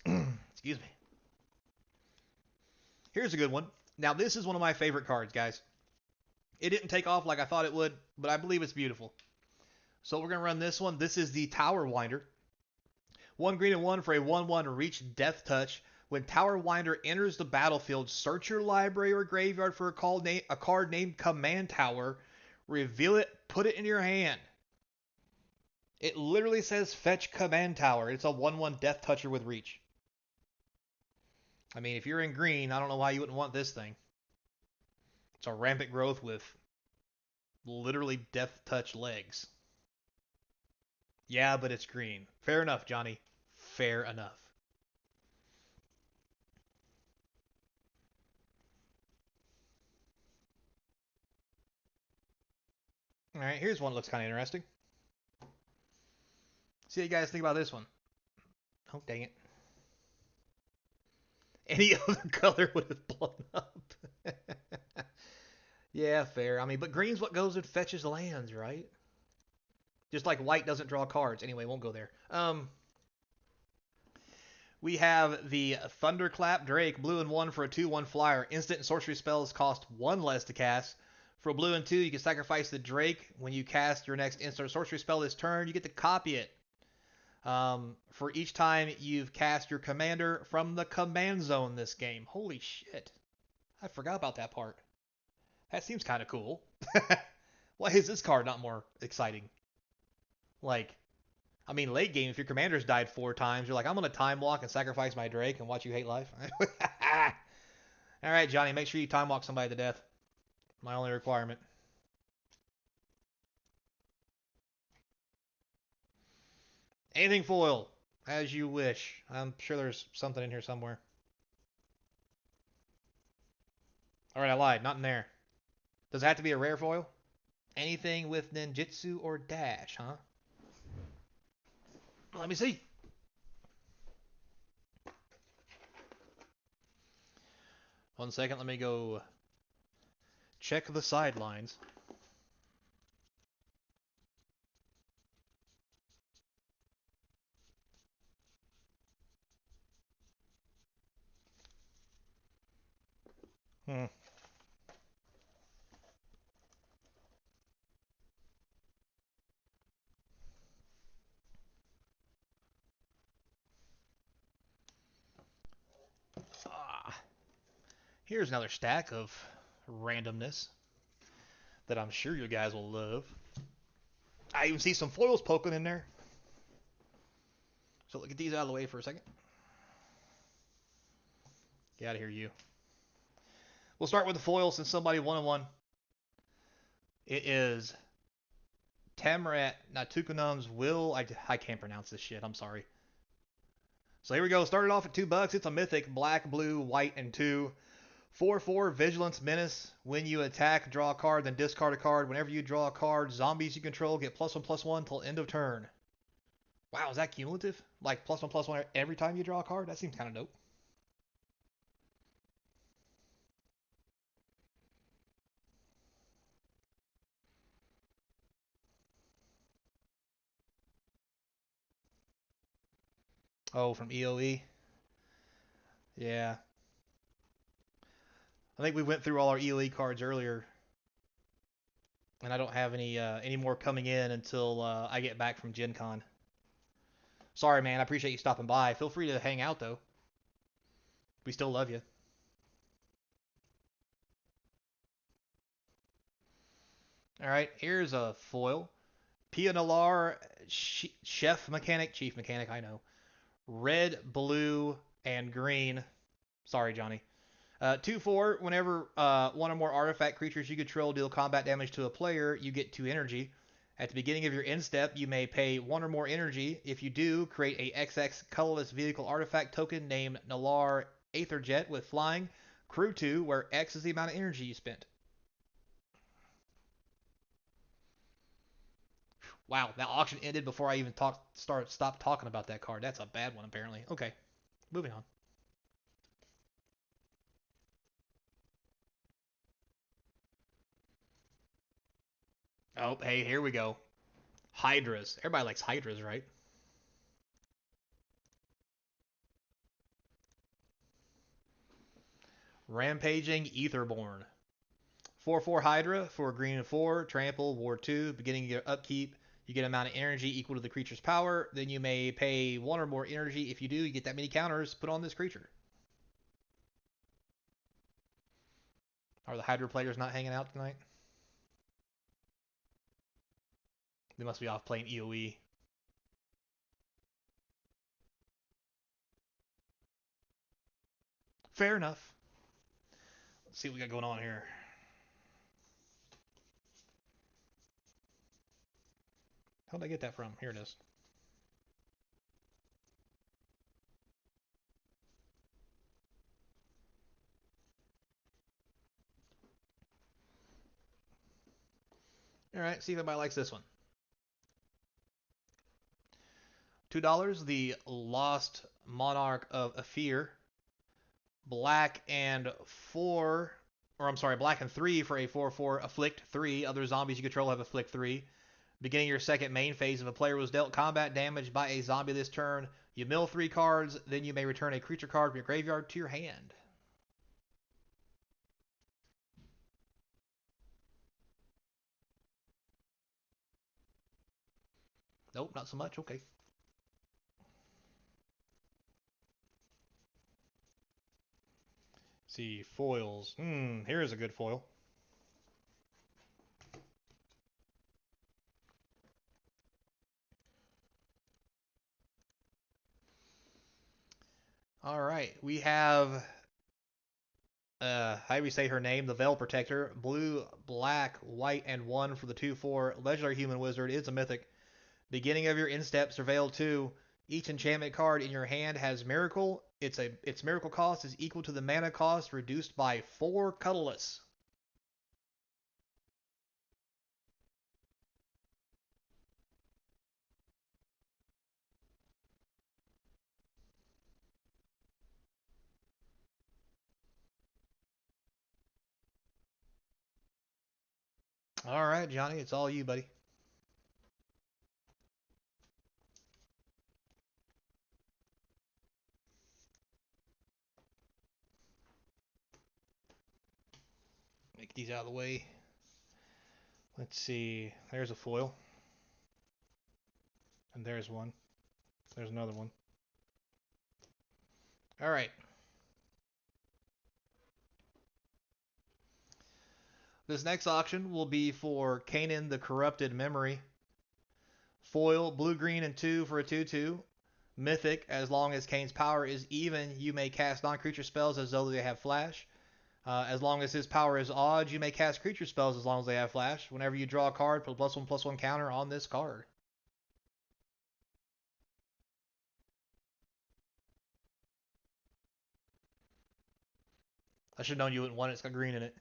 Excuse me. Here's a good one. Now, this is one of my favorite cards, guys. It didn't take off like I thought it would, but I believe it's beautiful. So we're going to run this one. This is the Tower Winder. 1 green and 1 for a 1/1 reach death touch. When Tower Winder enters the battlefield, search your library or graveyard for a card named Command Tower. Reveal it, put it in your hand. It literally says fetch Command Tower. It's a 1/1 death toucher with reach. I mean, if you're in green, I don't know why you wouldn't want this thing. It's a rampant growth with literally death touch legs. Yeah, but it's green. Fair enough, Johnny. Fair enough. All right, here's one that looks kind of interesting. See what you guys think about this one. Oh, dang it. Any other color would have blown up. Yeah, fair. I mean, but green's what goes and fetches lands, right? Just like white doesn't draw cards. Anyway, won't go there. We have the Thunderclap Drake, blue and 1 for a 2/1 flyer. Instant and sorcery spells cost 1 less to cast. For blue and 2, you can sacrifice the Drake. When you cast your next instant or sorcery spell this turn, you get to copy it. For each time you've cast your commander from the command zone this game. Holy shit. I forgot about that part. That seems kind of cool. Why is this card not more exciting? Like, I mean, late game, if your commander's died 4 times, you're like, I'm going to time walk and sacrifice my Drake and watch you hate life. All right, Johnny, make sure you time walk somebody to death. My only requirement. Anything foil, as you wish. I'm sure there's something in here somewhere. All right, I lied. Not in there. Does it have to be a rare foil? Anything with ninjutsu or dash, huh? Let me see. One second, let me go check the sidelines. Hmm. Ah, here's another stack of randomness that I'm sure you guys will love. I even see some foils poking in there. So get these out of the way for a second. Get out of here, you. We'll start with the foil since somebody one-on-one. It is Tamrat Natukunum's Will. I can't pronounce this shit. I'm sorry. So here we go. Started off at $2. It's a mythic. Black, blue, white, and 2. 4/4 Vigilance Menace. When you attack, draw a card, then discard a card. Whenever you draw a card, zombies you control get +1/+1 till end of turn. Wow, is that cumulative? Like +1/+1 every time you draw a card? That seems kind of dope. Oh, from EOE? Yeah. I think we went through all our EOE cards earlier, and I don't have any more coming in until I get back from Gen Con. Sorry, man. I appreciate you stopping by. Feel free to hang out, though. We still love you. All right, here's a foil. Pianalar, Chef Mechanic, Chief Mechanic, I know. Red, blue, and green. Sorry, Johnny. 2/4. Whenever one or more artifact creatures you control deal combat damage to a player, you get 2 energy. At the beginning of your end step, you may pay 1 or more energy. If you do, create a XX colorless vehicle artifact token named Nalar Aetherjet with flying, crew 2, where X is the amount of energy you spent. Wow, that auction ended before I even stopped talking about that card. That's a bad one, apparently. Okay, moving on. Oh, hey, here we go. Hydras. Everybody likes Hydras, right? Rampaging Etherborn. 4/4 Hydra for green and 4. Trample, War 2. Beginning of your upkeep, you get an amount of energy equal to the creature's power. Then you may pay 1 or more energy. If you do, you get that many counters put on this creature. Are the Hydra players not hanging out tonight? They must be off playing EOE. Fair enough. Let's see what we got going on here. How did I get that from? Here it is. All right, see if anybody likes this one. $2. The Lost Monarch of Aphir. Black and 4, or I'm sorry, black and 3 for a 4/4 Afflict 3. Other zombies you control have Afflict 3. Beginning your second main phase, if a player was dealt combat damage by a zombie this turn, you mill 3 cards, then you may return a creature card from your graveyard to your hand. Nope, not so much. Okay. See, foils. Here's a good foil. All right, we have how do we say her name? The Veil Protector. Blue, black, white, and 1 for the 2/4. Legendary Human Wizard is a mythic. Beginning of your instep, Surveil 2. Each enchantment card in your hand has Miracle. Its Miracle cost is equal to the mana cost reduced by 4 colorless. All right, Johnny, it's all you, buddy. Make these out of the way. Let's see. There's a foil. And there's one. There's another one. All right. This next auction will be for Kanan the Corrupted Memory. Foil, blue, green, and 2 for a 2/2. Mythic, as long as Kane's power is even, you may cast non-creature spells as though they have flash. As long as his power is odd, you may cast creature spells as long as they have flash. Whenever you draw a card, put a +1/+1 counter on this card. I should have known you wouldn't want it. It's got green in it.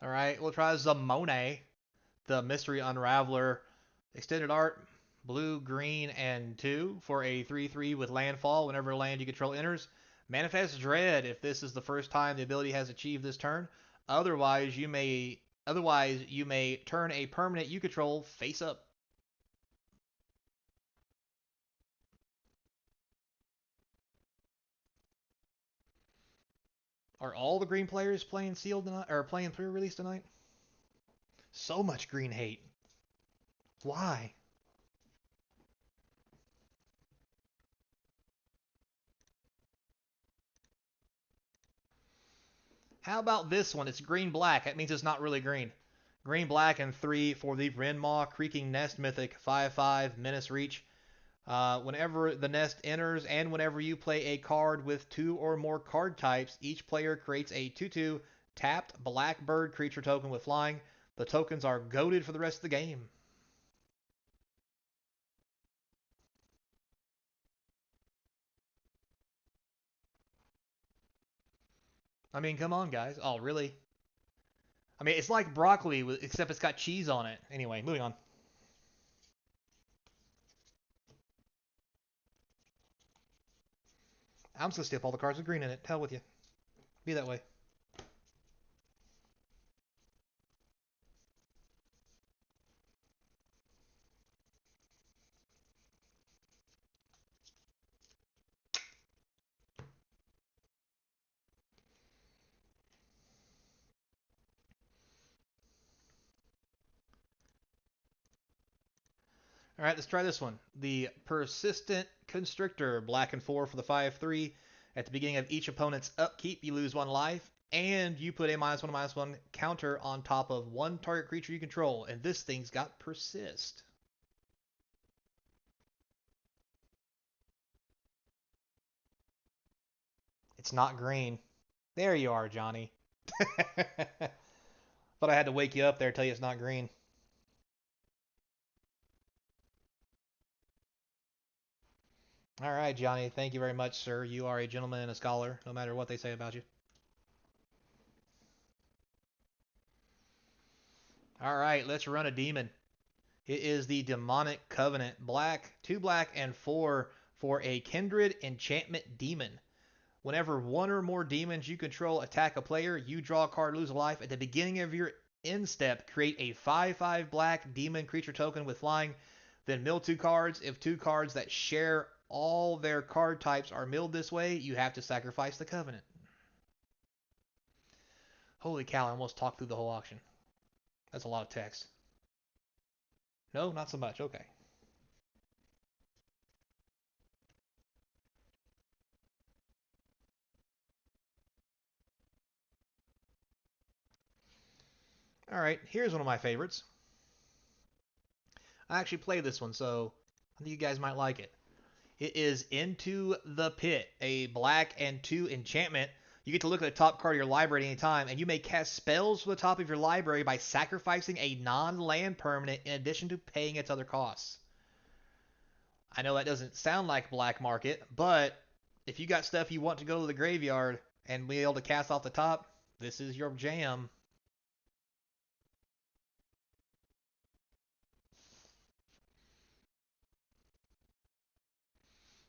All right, we'll try Zamone, the Mystery Unraveler. Extended art, blue, green, and 2 for a 3/3 with landfall. Whenever a land you control enters, manifest dread if this is the first time the ability has achieved this turn. Otherwise, you may turn a permanent you control face up. Are all the green players playing sealed tonight or playing pre-release tonight? So much green hate. Why? How about this one? It's green black. That means it's not really green. Green black and 3 for the Renmaw Creaking Nest Mythic 5/5 Menace Reach. Whenever the nest enters and whenever you play a card with 2 or more card types, each player creates a 2/2 tapped blackbird creature token with flying. The tokens are goaded for the rest of the game. I mean, come on, guys. Oh, really? I mean, it's like broccoli, except it's got cheese on it. Anyway, moving on. I'm just going to skip all the cards with green in it. Hell with you. Be that way. All right, let's try this one. The Persistent Constrictor, black and 4 for the 5/3. At the beginning of each opponent's upkeep, you lose 1 life, and you put a -1/-1 counter on top of 1 target creature you control, and this thing's got Persist. It's not green. There you are, Johnny. Thought I had to wake you up there, tell you it's not green. All right, Johnny. Thank you very much, sir. You are a gentleman and a scholar, no matter what they say about you. All right, let's run a demon. It is the Demonic Covenant. Black, 2 black, and 4 for a Kindred Enchantment Demon. Whenever 1 or more demons you control attack a player, you draw a card, lose a life. At the beginning of your end step, create a 5/5 black demon creature token with flying. Then mill 2 cards. If 2 cards that share all their card types are milled this way, you have to sacrifice the Covenant. Holy cow, I almost talked through the whole auction. That's a lot of text. No, not so much. Okay. All right, here's one of my favorites. I actually played this one, so I think you guys might like it. It is Into the Pit, a black and 2 enchantment. You get to look at the top card of your library at any time, and you may cast spells from the top of your library by sacrificing a non-land permanent in addition to paying its other costs. I know that doesn't sound like black market, but if you got stuff you want to go to the graveyard, and be able to cast off the top, this is your jam.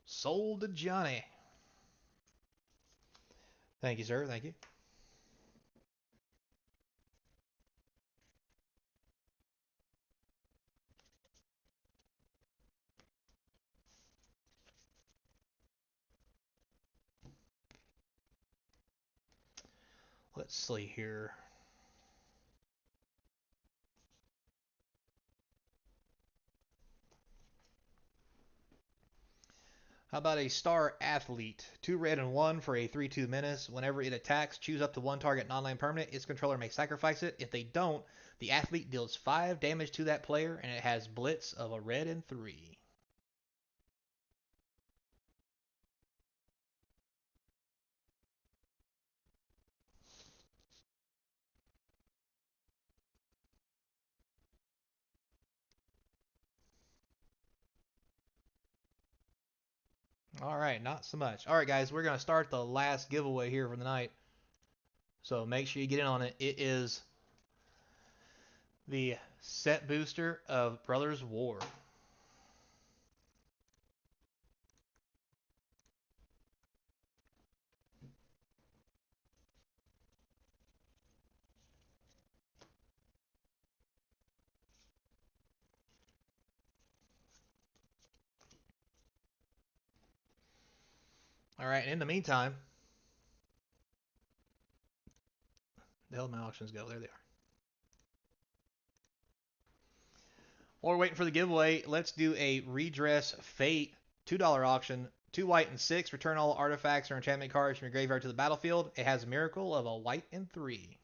Sold to Johnny. Thank you, sir. Thank you. Let's see here. How about a star athlete? 2 red and 1 for a 3/2 menace. Whenever it attacks, choose up to one target non-land permanent. Its controller may sacrifice it. If they don't, the athlete deals 5 damage to that player, and it has blitz of a red and 3. All right, not so much. All right, guys, we're going to start the last giveaway here for the night. So make sure you get in on it. It is the set booster of Brothers War. All right, and in the meantime, the hell did my auctions go? There they are. While we're waiting for the giveaway, let's do a Redress Fate $2 auction. 2 white and 6. Return all artifacts or enchantment cards from your graveyard to the battlefield. It has a miracle of a white and 3.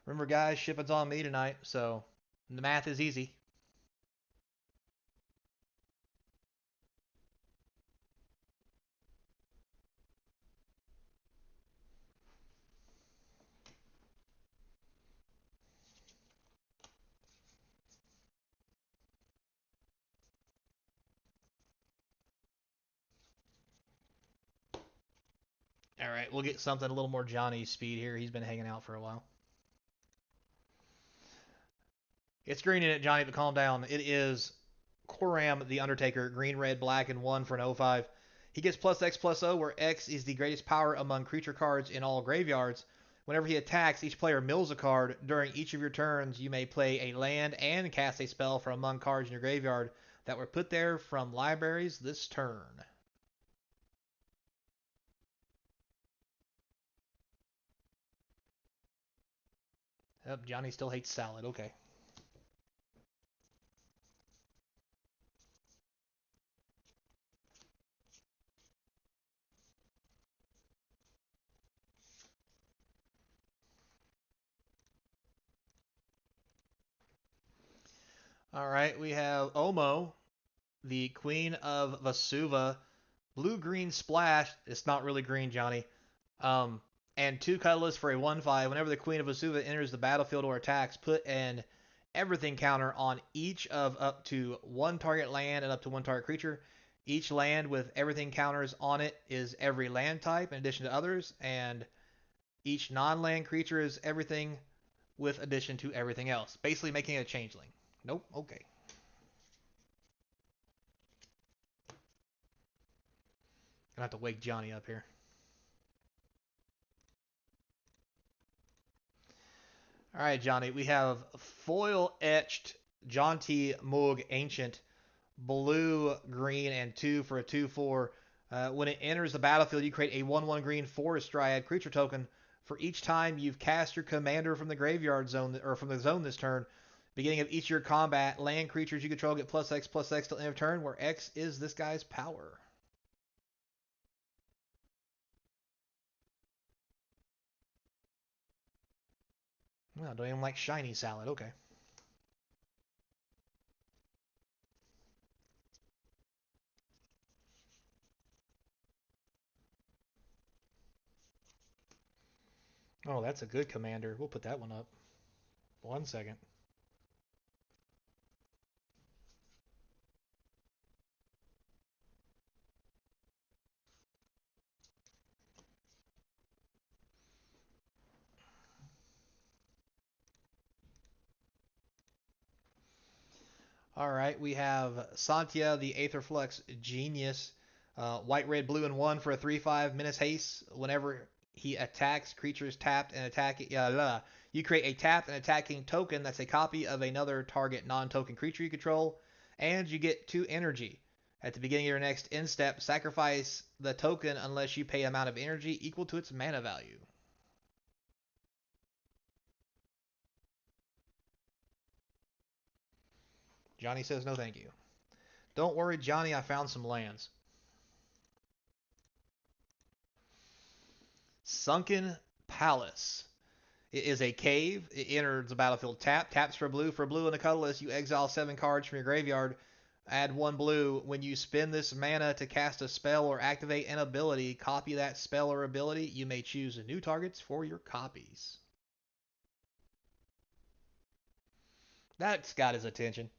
Remember, guys, shipping's on me tonight, so the math is easy. All right, we'll get something a little more Johnny speed here. He's been hanging out for a while. It's green in it, Johnny, but calm down. It is Coram the Undertaker, green, red, black, and 1 for an 05. He gets plus X plus O, where X is the greatest power among creature cards in all graveyards. Whenever he attacks, each player mills a card. During each of your turns, you may play a land and cast a spell from among cards in your graveyard that were put there from libraries this turn. Yep, Johnny still hates salad. Okay. All right, we have Omo, the Queen of Vasuva, blue-green splash. It's not really green, Johnny. And 2 colorless for a 1/5. Whenever the Queen of Vasuva enters the battlefield or attacks, put an everything counter on each of up to 1 target land and up to 1 target creature. Each land with everything counters on it is every land type in addition to others, and each non-land creature is everything with addition to everything else. Basically making it a changeling. Nope. Okay. Gonna have to wake Johnny up here. All right, Johnny. We have foil etched Jaunty Moog Ancient, blue, green, and 2 for a 2/4. When it enters the battlefield, you create a 1/1 green Forest Dryad creature token for each time you've cast your commander from the graveyard zone or from the zone this turn. Beginning of each of your combat, land creatures you control get plus X till end of turn, where X is this guy's power. Well, don't even like shiny salad. Okay. Oh, that's a good commander. We'll put that one up. 1 second. All right, we have Santia, the Aetherflux Genius. White, red, blue, and 1 for a 3/5 menace haste. Whenever he attacks, creatures tapped and attacking. You create a tapped and attacking token that's a copy of another target non-token creature you control, and you get 2 energy. At the beginning of your next end step, sacrifice the token unless you pay amount of energy equal to its mana value. Johnny says no thank you. Don't worry, Johnny, I found some lands. Sunken Palace. It is a cave. It enters the battlefield taps for blue. For blue and a colorless, you exile 7 cards from your graveyard. Add 1 blue. When you spend this mana to cast a spell or activate an ability, copy that spell or ability. You may choose new targets for your copies. That's got his attention.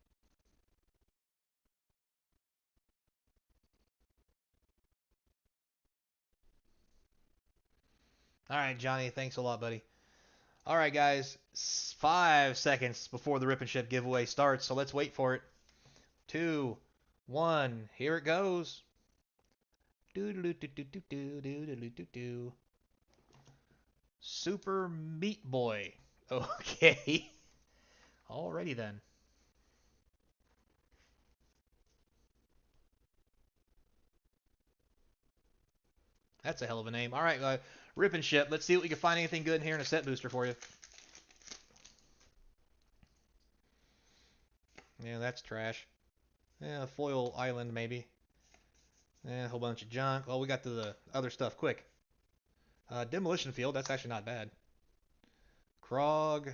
All right, Johnny, thanks a lot, buddy. All right, guys, 5 seconds before the Rip and Ship giveaway starts, so let's wait for it. 2, 1, here it goes. Super Meat Boy. Okay. Alrighty then. That's a hell of a name. All right, Rip and Ship. Let's see what we can find anything good in here in a set booster for you. Yeah, that's trash. Yeah, Foil Island maybe. Yeah, a whole bunch of junk. Oh, we got to the other stuff quick. Demolition Field. That's actually not bad. Krog.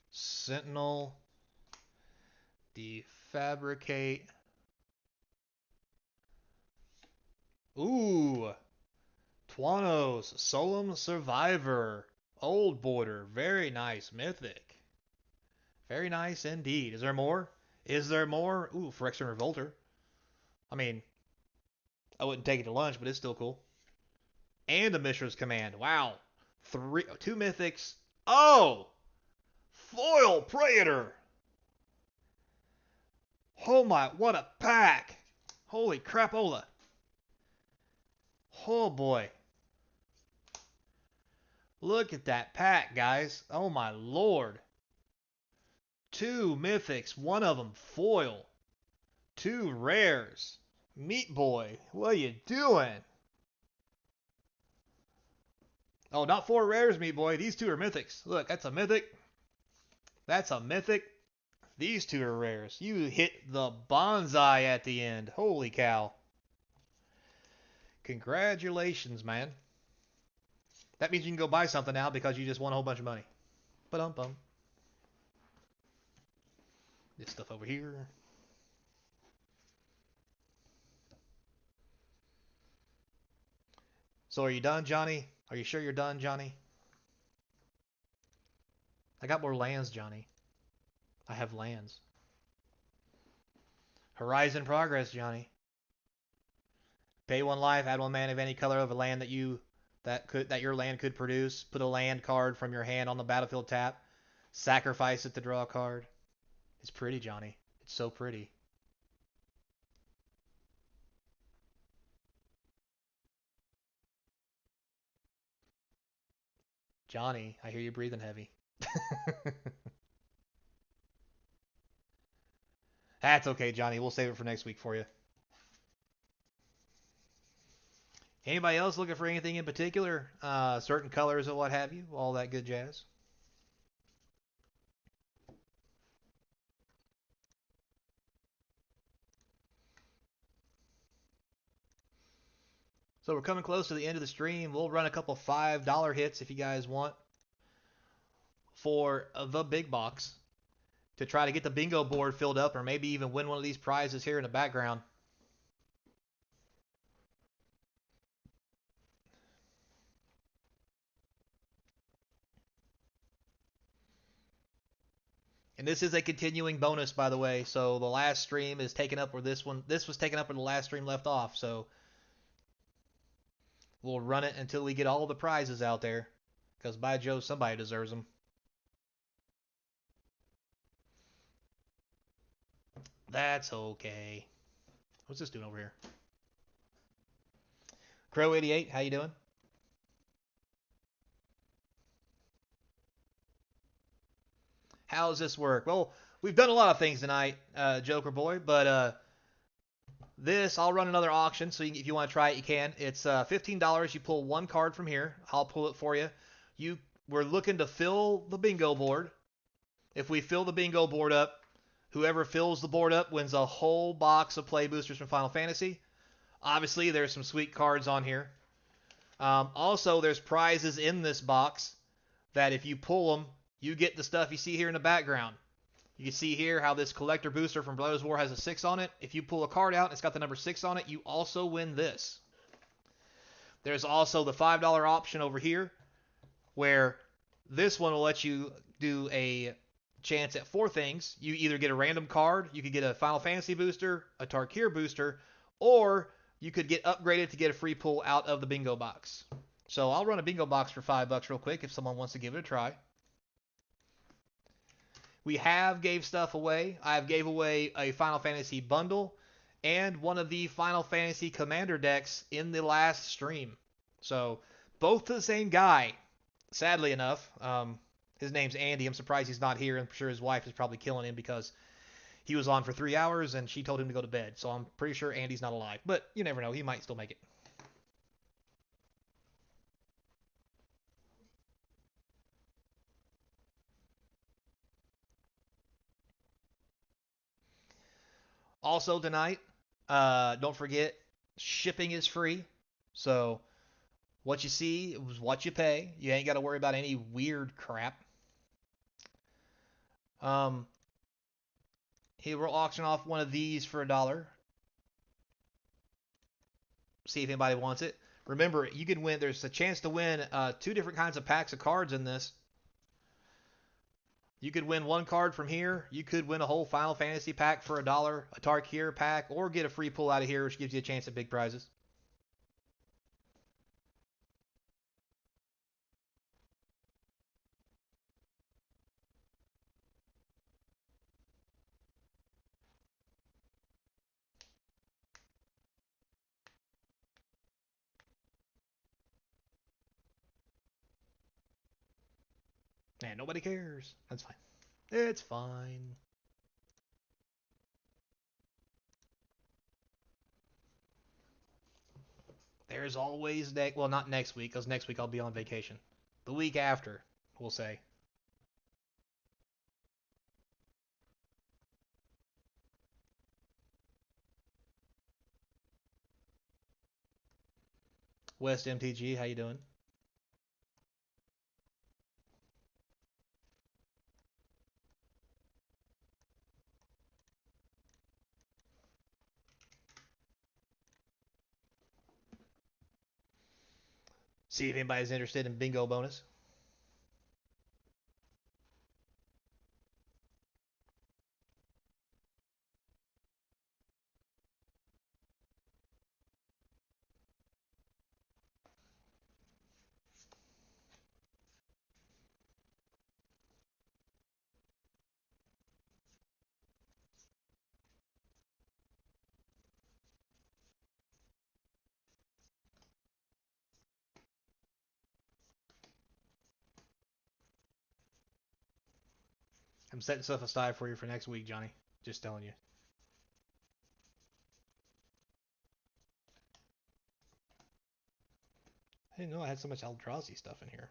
Sentinel. Defabricate. Ooh. Tuanos. Solemn Survivor. Old Border. Very nice. Mythic. Very nice indeed. Is there more? Is there more? Ooh, Phyrexian Revolter. I mean, I wouldn't take it to lunch, but it's still cool. And a Mishra's Command. Wow. 2 mythics. Oh! Foil Praetor! Oh my, what a pack! Holy crapola. Oh boy. Look at that pack, guys. Oh my lord. 2 mythics, one of them foil. 2 rares. Meat Boy, what are you doing? Oh, not 4 rares, Meat Boy. These 2 are mythics. Look, that's a mythic. That's a mythic. These 2 are rares. You hit the bonsai at the end. Holy cow. Congratulations, man. That means you can go buy something now because you just won a whole bunch of money. Ba-dum-bum. This stuff over here. So are you done, Johnny? Are you sure you're done, Johnny? I got more lands, Johnny. I have lands. Horizon Progress, Johnny. Pay 1 life, add 1 mana of any color of a land that your land could produce. Put a land card from your hand on the battlefield tap. Sacrifice it to draw a card. It's pretty, Johnny. It's so pretty. Johnny, I hear you breathing heavy. That's okay, Johnny. We'll save it for next week for you. Anybody else looking for anything in particular? Certain colors or what have you? All that good jazz. So we're coming close to the end of the stream. We'll run a couple $5 hits if you guys want for the big box to try to get the bingo board filled up or maybe even win one of these prizes here in the background. And this is a continuing bonus, by the way. So the last stream is taken up where this was taken up where the last stream left off. So we'll run it until we get all the prizes out there. Because by Joe, somebody deserves them. That's okay. What's this doing over here? Crow88, how you doing? How does this work? Well, we've done a lot of things tonight, Joker Boy, but this, I'll run another auction, so if you want to try it, you can. It's $15. You pull one card from here. I'll pull it for you. We're looking to fill the bingo board. If we fill the bingo board up, whoever fills the board up wins a whole box of play boosters from Final Fantasy. Obviously, there's some sweet cards on here. Also, there's prizes in this box that if you pull them, you get the stuff you see here in the background. You can see here how this collector booster from Brothers War has a 6 on it. If you pull a card out and it's got the number 6 on it, you also win this. There's also the $5 option over here, where this one will let you do a chance at 4 things. You either get a random card, you could get a Final Fantasy booster, a Tarkir booster, or you could get upgraded to get a free pull out of the bingo box. So I'll run a bingo box for $5 real quick if someone wants to give it a try. We have gave stuff away. I have gave away a Final Fantasy bundle and one of the Final Fantasy Commander decks in the last stream. So both to the same guy. Sadly enough, his name's Andy. I'm surprised he's not here. I'm sure his wife is probably killing him because he was on for 3 hours and she told him to go to bed. So I'm pretty sure Andy's not alive. But you never know. He might still make it. Also tonight, don't forget, shipping is free. So what you see is what you pay. You ain't got to worry about any weird crap. Um, Here we'll auction off one of these for $1. See if anybody wants it. Remember, you can win. There's a chance to win 2 different kinds of packs of cards in this. You could win one card from here. You could win a whole Final Fantasy pack for $1, a Tarkir pack, or get a free pull out of here, which gives you a chance at big prizes. Man, nobody cares. That's fine. It's fine. There's always well, not next week, because next week I'll be on vacation. The week after, we'll say. West MTG, how you doing? See if anybody's interested in bingo bonus. I'm setting stuff aside for you for next week, Johnny. Just telling you. I didn't know I had so much Eldrazi stuff in here.